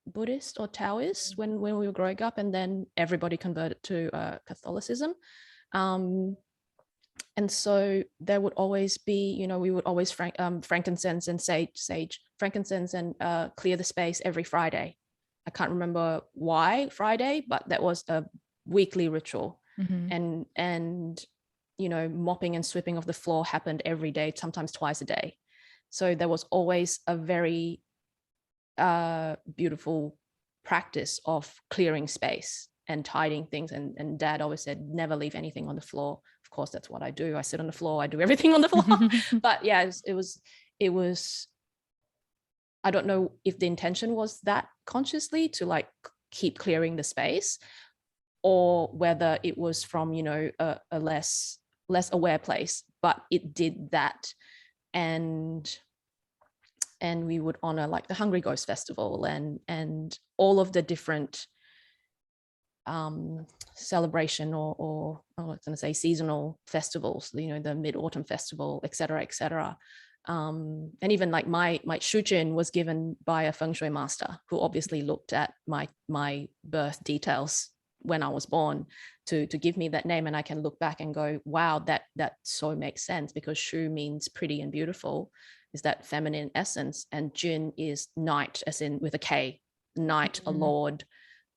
Buddhist or Taoist when we were growing up, and then everybody converted to Catholicism. And so there would always be, you know, we would always frankincense and sage frankincense and clear the space every Friday. I can't remember why Friday, but that was a weekly ritual. And you know, mopping and sweeping of the floor happened every day, sometimes twice a day. So there was always a very beautiful practice of clearing space and tidying things. And Dad always said, never leave anything on the floor. Of course, that's what I do. I sit on the floor, I do everything on the floor. But yeah, it was I don't know if the intention was that consciously to like keep clearing the space, or whether it was from, you know, a less aware place, but it did that. And we would honor like the Hungry Ghost Festival and all of the different celebration or I was going to say seasonal festivals, you know, the Mid-Autumn Festival, et cetera, And even like my Shujun was given by a feng shui master who obviously looked at my birth details when I was born to give me that name. And I can look back and go, wow, that so makes sense, because Shu means pretty and beautiful, is that feminine essence, and Jun is knight, as in with a K, knight, a lord,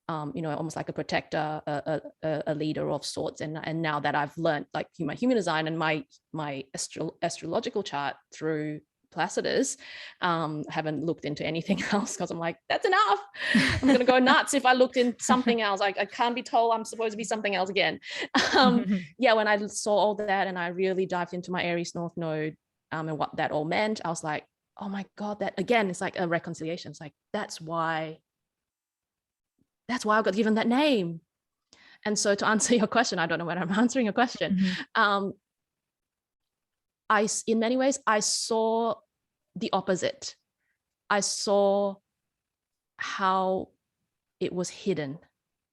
almost like a protector, a leader of sorts. And now that I've learned like human design and my astrological chart through Placidus, haven't looked into anything else, because I'm like, that's enough. I'm gonna go nuts if I looked in something else. I can't be told I'm supposed to be something else again. When I saw all that and I really dived into my Aries North Node, and what that all meant, I was like, oh my God, that again, it's like a reconciliation. It's like, that's why I got given that name. And so to answer your question, I don't know whether I'm answering your question. In many ways, I saw the opposite. I saw how it was hidden.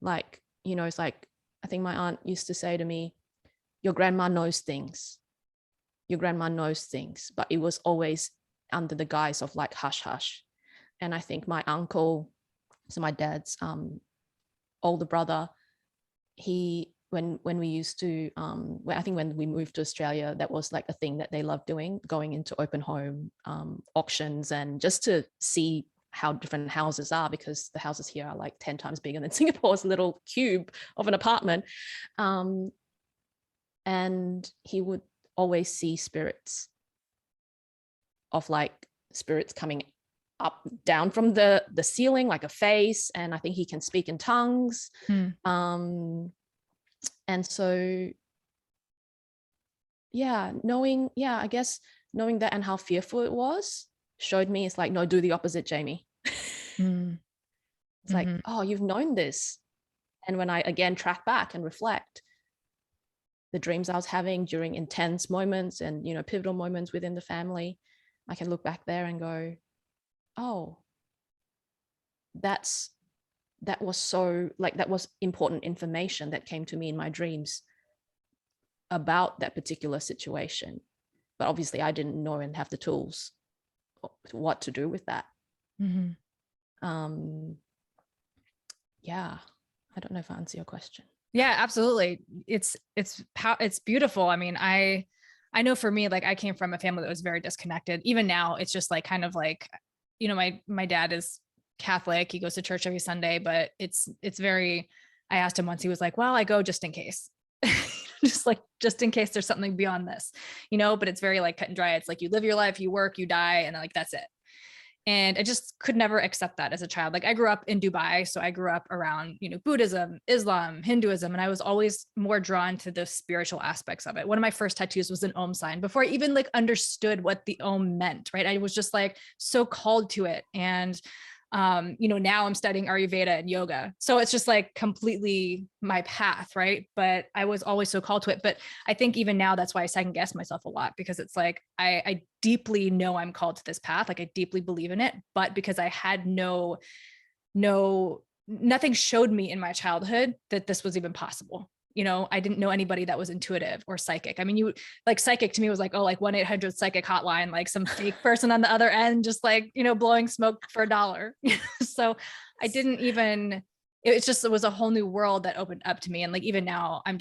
Like, it's like, I think my aunt used to say to me, your grandma knows things. Your grandma knows things, but it was always under the guise of like hush hush. And I think my uncle, so my dad's older brother, when we used to I think when we moved to Australia, that was like a thing that they loved doing, going into open home auctions, and just to see how different houses are, because the houses here are like 10 times bigger than Singapore's little cube of an apartment. And he would always see spirits coming up down from the ceiling, like a face, and I think he can speak in tongues. And so I guess knowing that and how fearful it was showed me, it's like, no, do the opposite, Jamie. It's like, oh, you've known this. And when I again track back and reflect the dreams I was having during intense moments and pivotal moments within the family, I can look back there and go, oh, that was so, like, that was important information that came to me in my dreams about that particular situation. But obviously I didn't know and have the tools what to do with that. I don't know if I answer your question. Yeah, absolutely. It's beautiful. I mean, I know for me, like, I came from a family that was very disconnected. Even now, it's just like kind of like, my dad is Catholic. He goes to church every Sunday, but it's very, I asked him once, he was like, well, I go just in case, just in case there's something beyond this, but it's very like cut and dry. It's like, you live your life, you work, you die, and like, that's it. And I just could never accept that as a child. Like, I grew up in Dubai, so I grew up around, Buddhism, Islam, Hinduism, and I was always more drawn to the spiritual aspects of it. One of my first tattoos was an Om sign before I even like understood what the Om meant, right? I was just like so called to it. And now I'm studying Ayurveda and yoga. So it's just like completely my path, right? But I was always so called to it. But I think even now, that's why I second guess myself a lot, because it's like, I deeply know I'm called to this path. Like, I deeply believe in it, but because I had nothing showed me in my childhood that this was even possible. I didn't know anybody that was intuitive or psychic. I mean, psychic to me was like, oh, like 1-800 psychic hotline, like some fake person on the other end, just like, blowing smoke for $1. So I didn't even, it was a whole new world that opened up to me. And like, even now I'm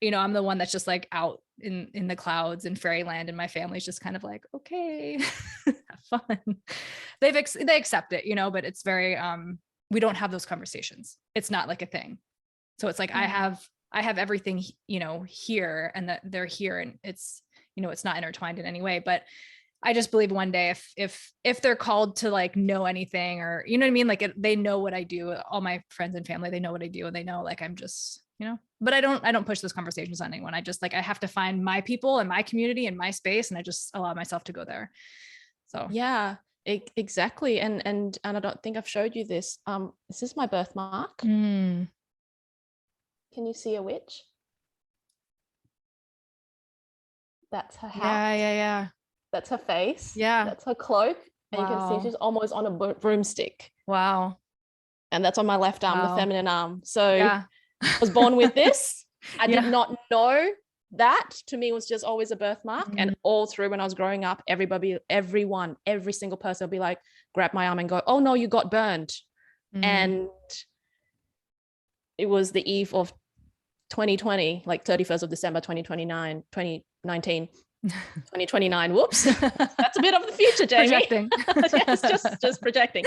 I'm the one that's just like out in the clouds in fairyland, and my family's just kind of like, okay, have fun. They accept it, but it's very, we don't have those conversations. It's not like a thing. So it's like, I have everything, here, and that they're here, and it's, it's not intertwined in any way. But I just believe one day if they're called to like know anything, or, what I mean? Like, they know what I do. All my friends and family, they know what I do, and they know, like, I'm just, but I don't push those conversations on anyone. I just like, I have to find my people and my community and my space, and I just allow myself to go there. So yeah, exactly. And I don't think I've showed you this. This is my birthmark. Can you see a witch? That's her hat. Yeah. That's her face. Yeah. That's her cloak. And wow. You can see she's almost on a broomstick. Wow. And that's on my left arm, wow. the feminine arm. So I was born with this. I did not know that to me was just always a birthmark. And all through when I was growing up, everyone, every single person will be like, grab my arm and go, oh no, you got burned. And it was the eve of 2020, like 31st of December 2019. 2029. Whoops. That's a bit of the future, Jame. Projecting. Yes, just projecting.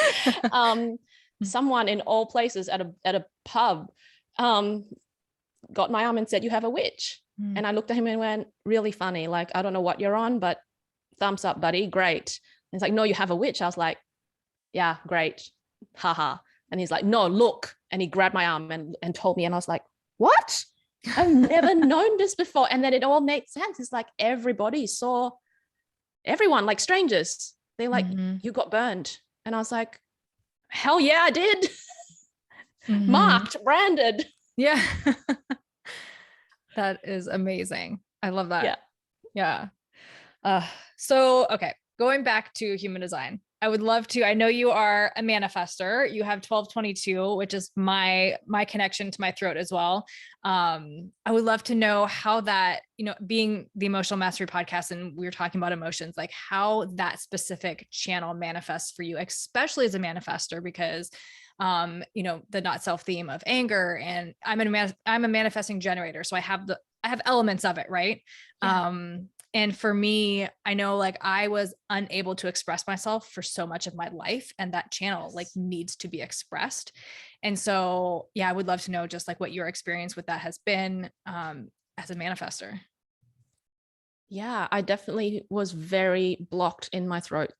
Someone in all places at a pub got my arm and said, you have a witch. And I looked at him and went, really funny. Like, I don't know what you're on, but thumbs up, buddy. Great. And he's like, no, you have a witch. I was like, yeah, great. Haha. And he's like, no, look. And he grabbed my arm and told me. And I was like, what? I've never known this before. And then it all made sense. It's like everybody saw everyone, like strangers. They're like, you got burned. And I was like, hell yeah, I did. Marked, branded. Yeah. That is amazing. I love that. Yeah. So, okay. Going back to human design, I would love to, I know you are a manifester. You have 1222, which is my connection to my throat as well. I would love to know how that, being the Emotional Mastery podcast, and we were talking about emotions, like how that specific channel manifests for you, especially as a manifester, because the not self theme of anger, and I'm a manifesting generator. So I have elements of it. Right. Yeah. And for me, I know like I was unable to express myself for so much of my life, and that channel like needs to be expressed. And so, yeah, I would love to know just like what your experience with that has been as a manifester. Yeah, I definitely was very blocked in my throat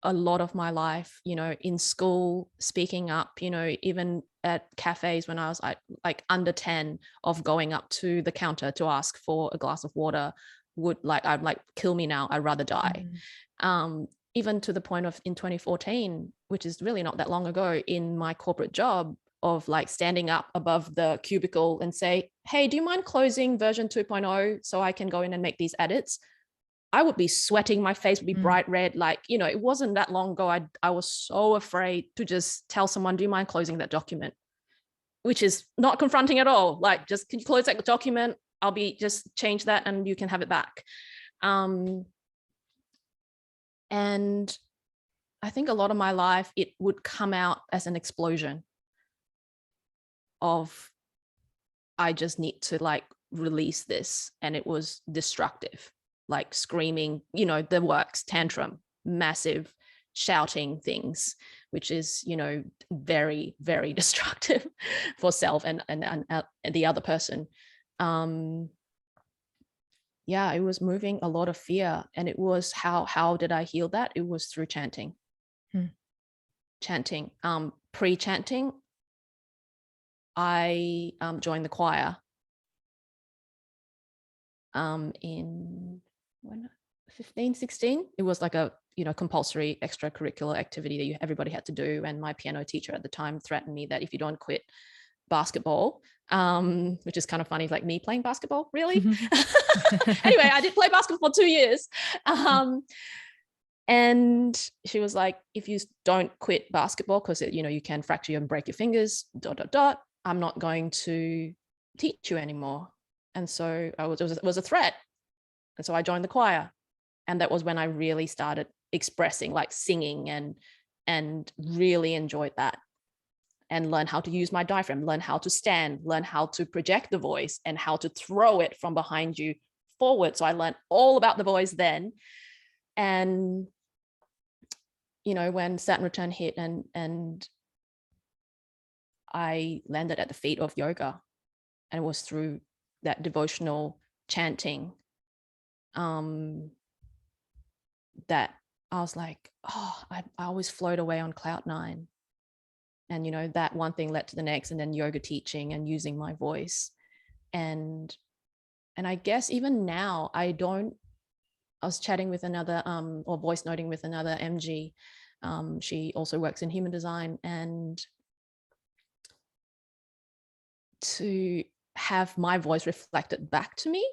a lot of my life, in school, speaking up, even at cafes when I was like under 10, of going up to the counter to ask for a glass of water I'd like, kill me now, I'd rather die. Even to the point of in 2014, which is really not that long ago, in my corporate job, of like standing up above the cubicle and say, hey, do you mind closing version 2.0 so I can go in and make these edits? I would be sweating, my face would be bright red. Like, it wasn't that long ago. I was so afraid to just tell someone, do you mind closing that document? Which is not confronting at all. Like, just, can you close that document? Just change that and you can have it back. And I think a lot of my life, it would come out as an explosion of, I just need to like release this. And it was destructive. Like screaming, the works, tantrum, massive shouting things, which is, very, very destructive for self and the other person. Yeah, it was moving a lot of fear. And it was how did I heal that? It was through chanting. Chanting. Pre-chanting, I joined the choir in 15, 16. It was like a compulsory extracurricular activity that everybody had to do, and my piano teacher at the time threatened me that if you don't quit basketball, which is kind of funny, like me playing basketball, really. Anyway, I did play basketball for 2 years, and she was like, if you don't quit basketball, because you can fracture and break your fingers, ... I'm not going to teach you anymore. And so it was a threat. And so I joined the choir. And that was when I really started expressing, like singing, and really enjoyed that, and learn how to use my diaphragm, learn how to stand, learn how to project the voice and how to throw it from behind you forward. So I learned all about the voice then. And, when Saturn return hit and I landed at the feet of yoga, and it was through that devotional chanting that I was like, I always float away on cloud 9. And, that one thing led to the next, and then yoga teaching and using my voice. And I guess even now I was chatting with another, or voice noting with another MG. She also works in human design, and to have my voice reflected back to me,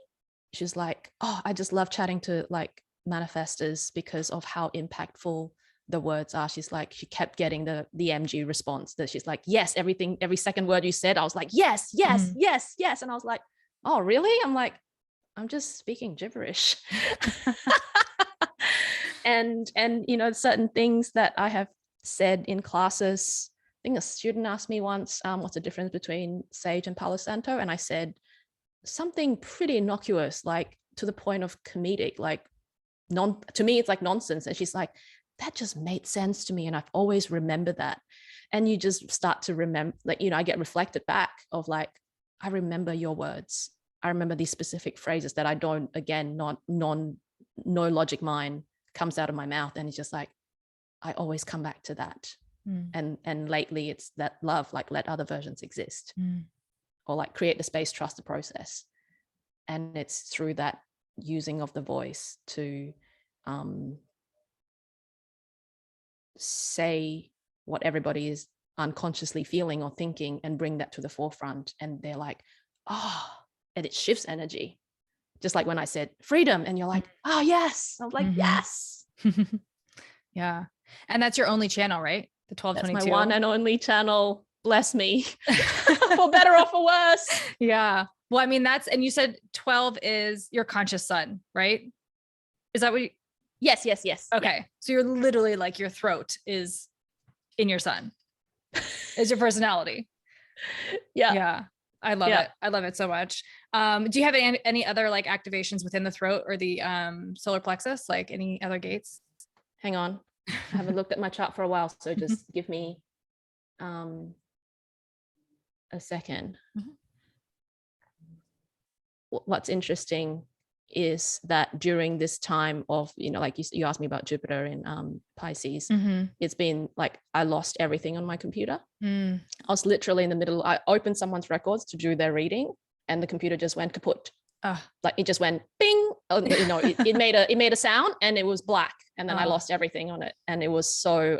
she's like, I just love chatting to like manifestors because of how impactful the words are. She's like, she kept getting the MG response that she's like, yes, every second word you said, I was like, yes, yes, yes, yes. And I was like, oh, really? I'm like, I'm just speaking gibberish. and certain things that I have said in classes. I think a student asked me once, what's the difference between sage and Palo Santo? And I said something pretty innocuous, like to the point of comedic, like to me, it's like nonsense. And she's like, that just made sense to me. And I've always remembered that. And you just start to remember, like, I get reflected back of like, I remember your words. I remember these specific phrases that I don't, again, no logic mind comes out of my mouth. And it's just like, I always come back to that. And lately it's that love, like let other versions exist, or like create the space, trust the process. And it's through that using of the voice to say what everybody is unconsciously feeling or thinking and bring that to the forefront. And they're like, oh, and it shifts energy. Just like when I said freedom and you're like, oh, yes. I was like, yes. Yeah. And that's your only channel, right? The 1222. That's my one and only channel. Bless me. For better or for worse. Yeah. Well, I mean, and you said 12 is your conscious sun, right? Is that what you? Yes. Okay. Yeah. So you're literally like your throat is in your sun. Is your personality. Yeah. Yeah. I love it. I love it so much. Do you have any other like activations within the throat or the solar plexus? Like any other gates? Hang on. I haven't looked at my chart for a while. So just give me a second. What's interesting is that during this time of, like you asked me about Jupiter in Pisces, it's been like, I lost everything on my computer. I was literally in the middle. I opened someone's records to do their reading and the computer just went kaput. Like it just went bing, it made a sound and it was black. And then I lost everything on it. And it was so,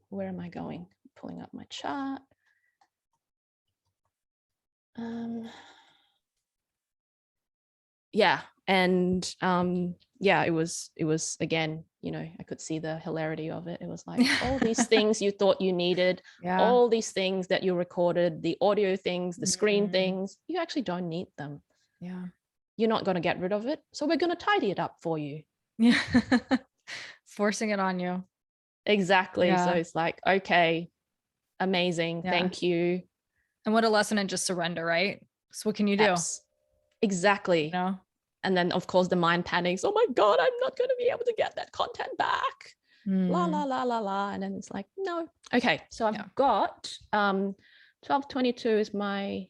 where am I going? Pulling up my chart. Yeah. And it was again, I could see the hilarity of it. It was like all these things you thought you needed, all these things that you recorded, the audio things, the screen things, you actually don't need them. Yeah. You're not going to get rid of it. So we're going to tidy it up for you. Yeah. Forcing it on you. Exactly. Yeah. So it's like, okay, amazing. Yeah. Thank you. And what a lesson in just surrender, right? So what can you do? Exactly. And then of course the mind panics. Oh my God, I'm not going to be able to get that content back. La, la, la, la, la. And then it's like, no. Okay. So I've got 1222 is my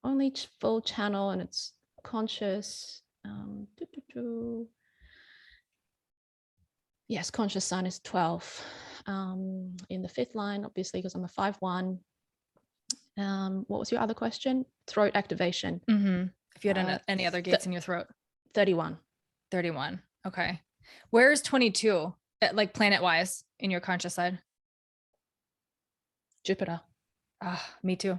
only full channel and it's conscious. Yes, conscious sun is 12 in the fifth line, obviously, because I'm a 5-1. What was your other question? Throat activation. If you had any other gates in your throat. 31. Okay. Where's 22, like planet wise in your conscious side? Jupiter. Me too.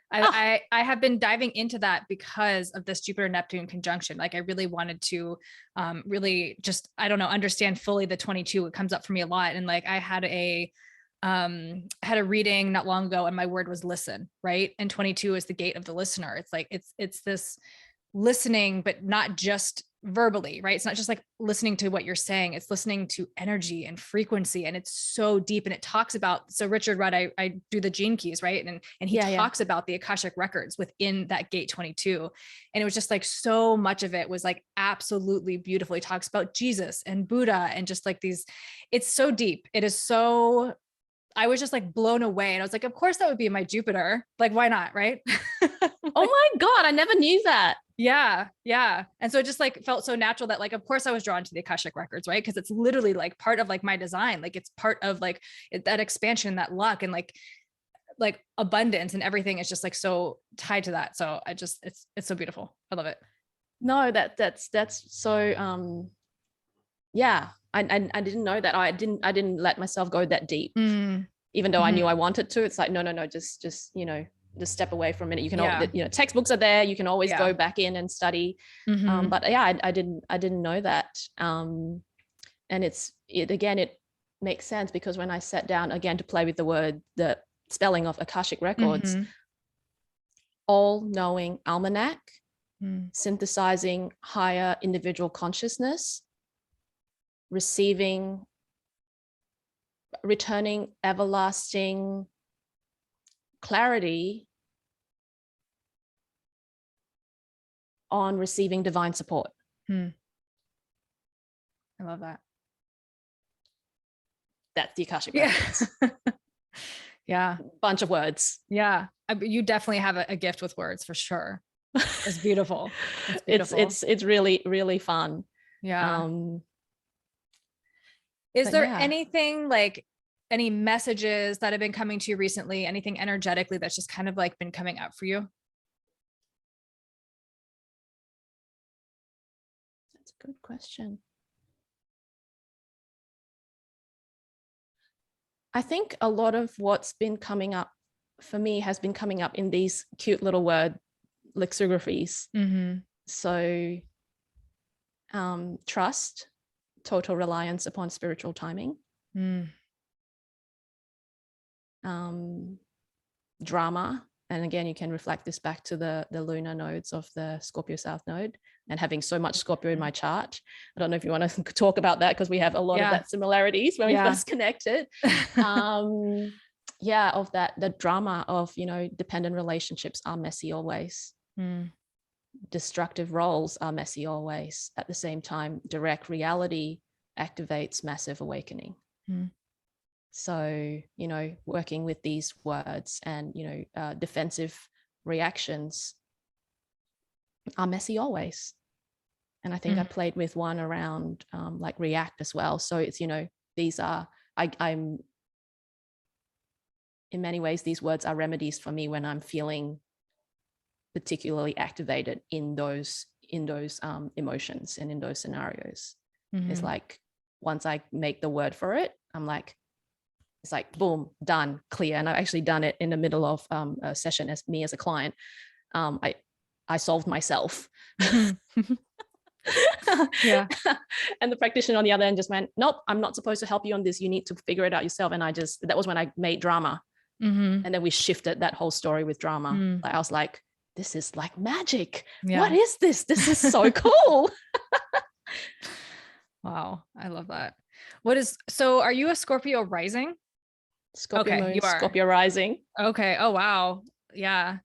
I have been diving into that because of this Jupiter Neptune conjunction. Like I really wanted to really just, I don't know, understand fully the 22. It comes up for me a lot. And like I had a reading not long ago and my word was listen, right? And 22 is the gate of the listener. It's like, it's this listening, but not just verbally, right? It's not just like listening to what you're saying. It's listening to energy and frequency. And it's so deep. And it talks about, so Richard Rudd, I do the gene keys, right? And he talks about the Akashic records within that gate 22. And it was just like, so much of it was like absolutely beautiful. He talks about Jesus and Buddha and just like these, it's so deep. It is so, I was just like blown away. And I was like, of course that would be my Jupiter. Like, why not? Right. Oh my God. I never knew that. Yeah. Yeah. And so it just like felt so natural that like, of course I was drawn to the Akashic records, right? Cause it's literally like part of like my design. Like it's part of like that expansion, that luck and like abundance and everything is just like so tied to that. So I just, it's so beautiful. I love it. No, that's so, yeah. I didn't know that. I didn't let myself go that deep, even though I knew I wanted to. It's like, no, just, just step away for a minute. You can, always, textbooks are there. You can always go back in and study. But yeah, I didn't know that. And it makes sense because when I sat down again to play with the spelling of Akashic records, all-knowing almanac, Mm. synthesizing higher individual consciousness, returning everlasting clarity on receiving divine support. I love that. That's the Akashic Yeah. Records. Yeah. Bunch of words. Yeah. You definitely have a gift with words for sure. It's beautiful. It's beautiful. It's really, really fun. Yeah. Is there yeah. anything like any messages that have been coming to you recently, anything energetically that's just kind of like been coming up for you? That's a good question. I think a lot of what's been coming up for me has been coming up in these cute little word lexicographies. Mm-hmm. So trust, total reliance upon spiritual timing. Drama, and again you can reflect this back to the lunar nodes of the Scorpio South node, and having so much Scorpio in my chart. I don't know if you want to talk about that, because we have a lot of that similarities when we first connected. Of that, the drama of, dependent relationships are messy always. Destructive roles are messy always. At the same time, direct reality activates massive awakening. So, working with these words and, defensive reactions are messy always. And I think I played with one around like react as well. So it's, these are, I'm in many ways, these words are remedies for me when I'm feeling particularly activated in those emotions and in those scenarios. It's like, once I make the word for it, I'm like, it's like, boom, done, clear. And I've actually done it in the middle of a session as a client. I solved myself. Yeah. And the practitioner on the other end just went, nope, I'm not supposed to help you on this. You need to figure it out yourself. And that was when I made drama. And then we shifted that whole story with drama. Like, I was like, this is like magic. Yeah. What is this? This is so cool. Wow. I love that. So are you a Scorpio rising? Scorpio moon, you are. Scorpio rising. Okay. Oh, wow. Yeah.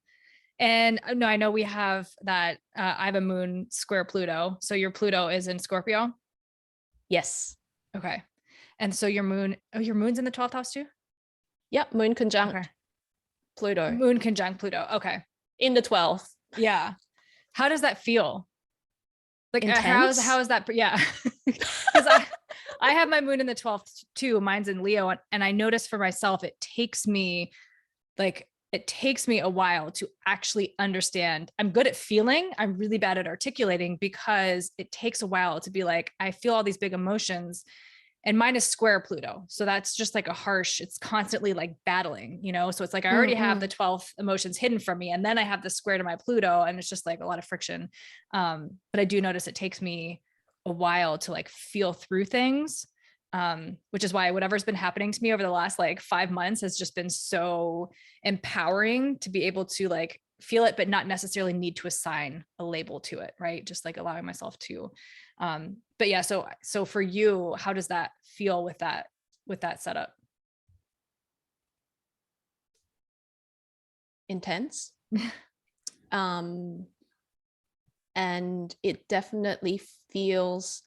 And no, I know we have that. I have a moon square Pluto. So your Pluto is in Scorpio? Yes. Okay. And so your moon's in the 12th house too? Yep. Moon conjunct Pluto. Moon conjunct Pluto. Okay. In the 12th. Yeah. How does that feel? Like, intense? How is that? Yeah. Because I have my moon in the 12th too. Mine's in Leo. And I notice for myself, it takes me a while to actually understand. I'm good at feeling. I'm really bad at articulating, because it takes a while to be like, I feel all these big emotions, and mine is square Pluto. So that's just like it's constantly like battling, so it's like, I already have the 12th emotions hidden from me. And then I have the square to my Pluto, and it's just like a lot of friction. But I do notice it takes me a while to like feel through things. Which is why whatever's been happening to me over the last like 5 months has just been so empowering to be able to like feel it, but not necessarily need to assign a label to it. Right. Just like allowing myself to, but yeah. So for you, how does that feel with that setup? Intense. And it definitely feels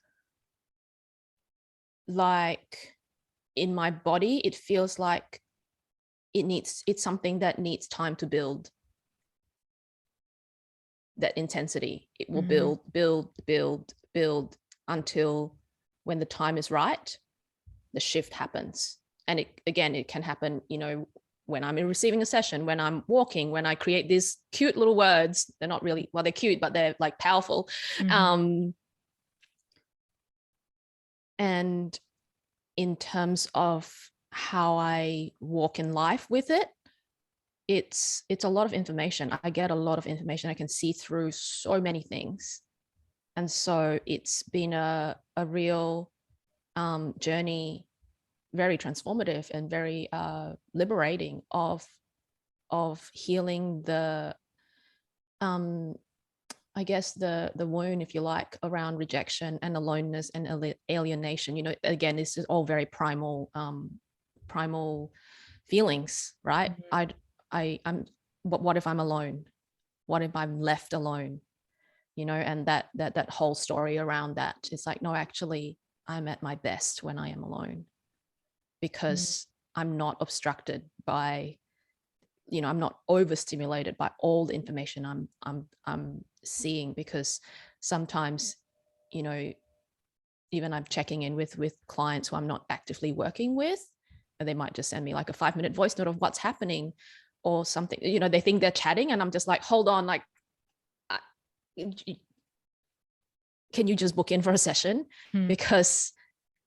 like, in my body, it feels like it's something that needs time to build. That intensity, it will build until, when the time is right, the shift happens. And it can happen, when I'm receiving a session, when I'm walking, when I create these cute little words. They're not really, well, they're cute, but they're like powerful. And in terms of how I walk in life with it, it's a lot of information. I get a lot of information. I can see through so many things. And so it's been a real journey, very transformative and very liberating of healing the I guess the wound, if you like, around rejection and aloneness and alienation, you know, again, this is all very primal feelings, right? I'm but what if I'm alone? What if I'm left alone? You know, and that whole story around that, it's like, no, actually I'm at my best when I am alone, because I'm not obstructed by, you know, I'm not overstimulated by all the information I'm seeing, because sometimes, you know, even I'm checking in with clients who I'm not actively working with, and they might just send me like a 5-minute voice note of what's happening or something, you know, they think they're chatting, and I'm just like, hold on, like, can you just book in for a session? Because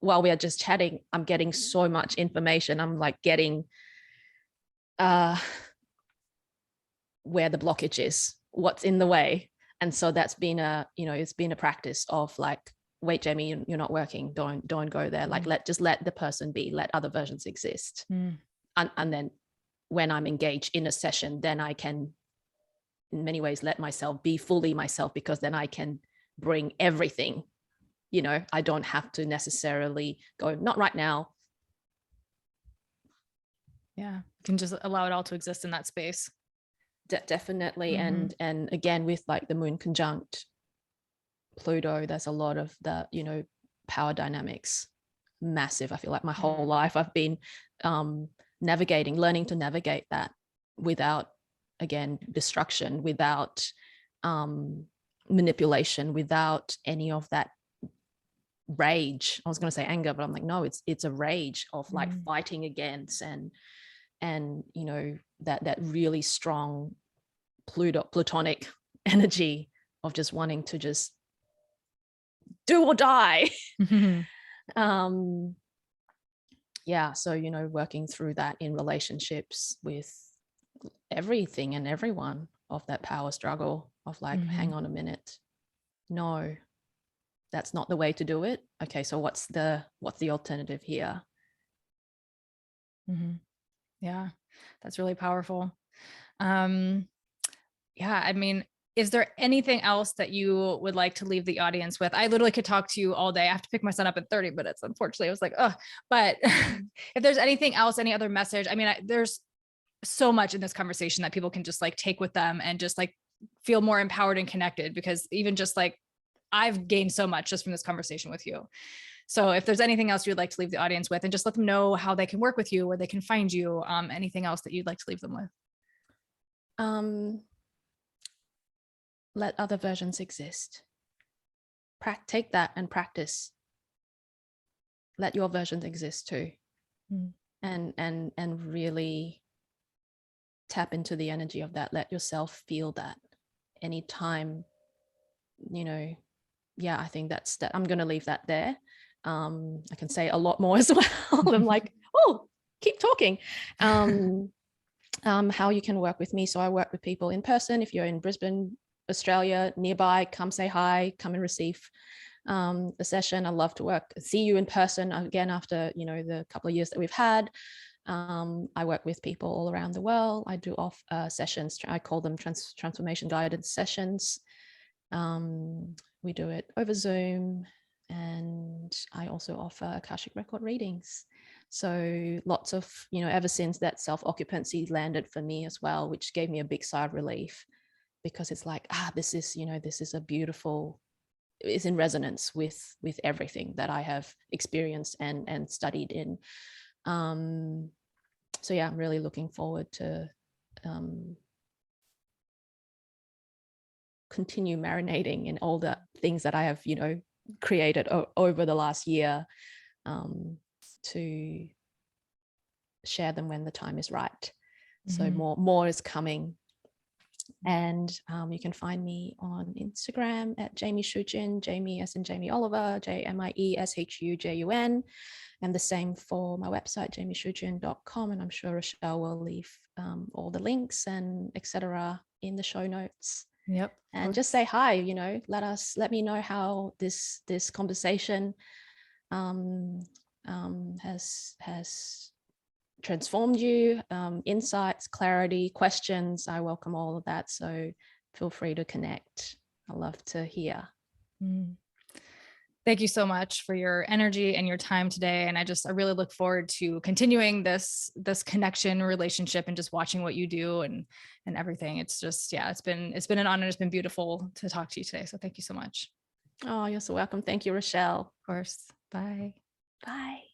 while we are just chatting, I'm getting so much information. I'm like getting where the blockage is, what's in the way. And so that's been it's been a practice of like, wait, Jame, you're not working. Don't go there. Like, let the person be, let other versions exist. And then when I'm engaged in a session, then I can, in many ways, let myself be fully myself, because then I can bring everything. You know, I don't have to necessarily go, not right now. Yeah, you can just allow it all to exist in that space. Definitely. And again, with like the moon conjunct Pluto, there's a lot of the, you know, power dynamics, massive. I feel like my whole life I've been learning to navigate that without, again, destruction, without manipulation, without any of that rage. I was going to say anger, but I'm like, no, it's a rage of like fighting against and you know, that really strong plutonic energy of just wanting to just do or die. Yeah, so, you know, working through that in relationships with everything and everyone, of that power struggle of like, hang on a minute, no, that's not the way to do it. Okay, so what's the alternative here? Yeah, that's really powerful. Yeah, I mean, is there anything else that you would like to leave the audience with? I literally could talk to you all day. I have to pick my son up in 30 minutes. Unfortunately, I was like, oh, but if there's anything else, any other message, I mean, there's so much in this conversation that people can just like take with them and just like feel more empowered and connected, because even just like I've gained so much just from this conversation with you. So if there's anything else you'd like to leave the audience with, and just let them know how they can work with you, where they can find you, anything else that you'd like to leave them with. Let other versions exist. Take that and practice. Let your versions exist too. And really tap into the energy of that. Let yourself feel that anytime, you know. Yeah, I think that's that. I'm going to leave that there. I can say a lot more as well. I'm like, oh, keep talking. How you can work with me. So I work with people in person. If you're in Brisbane, Australia, nearby, come say hi, come and receive a session. I love to see you in person again after, you know, the couple of years that we've had. I work with people all around the world. I do off sessions. I call them transformation guidance sessions. We do it over Zoom, and I also offer Akashic Record readings. So lots of, you know, ever since that self-occupancy landed for me as well, which gave me a big sigh of relief, because it's like, this is, you know, this is a beautiful, is in resonance with everything that I have experienced and studied in. So yeah, I'm really looking forward to continue marinating in all the things that I have, you know, created over the last year, to share them when the time is right. So more is coming. And you can find me on Instagram at Jame Shujun, Jame as in Jamie Oliver, JamiesHujun, and the same for my website, jameshujun.com. And I'm sure Rochelle will leave all the links and etc. in the show notes. Yep. And just say hi, you know, let me know how this conversation has transformed you, insights, clarity, questions. I welcome all of that. So feel free to connect. I love to hear. Thank you so much for your energy and your time today. And I really look forward to continuing this connection relationship and just watching what you do and everything. It's just, yeah, it's been an honor. It's been beautiful to talk to you today. So thank you so much. Oh, you're so welcome. Thank you, Rochelle. Of course. Bye. Bye.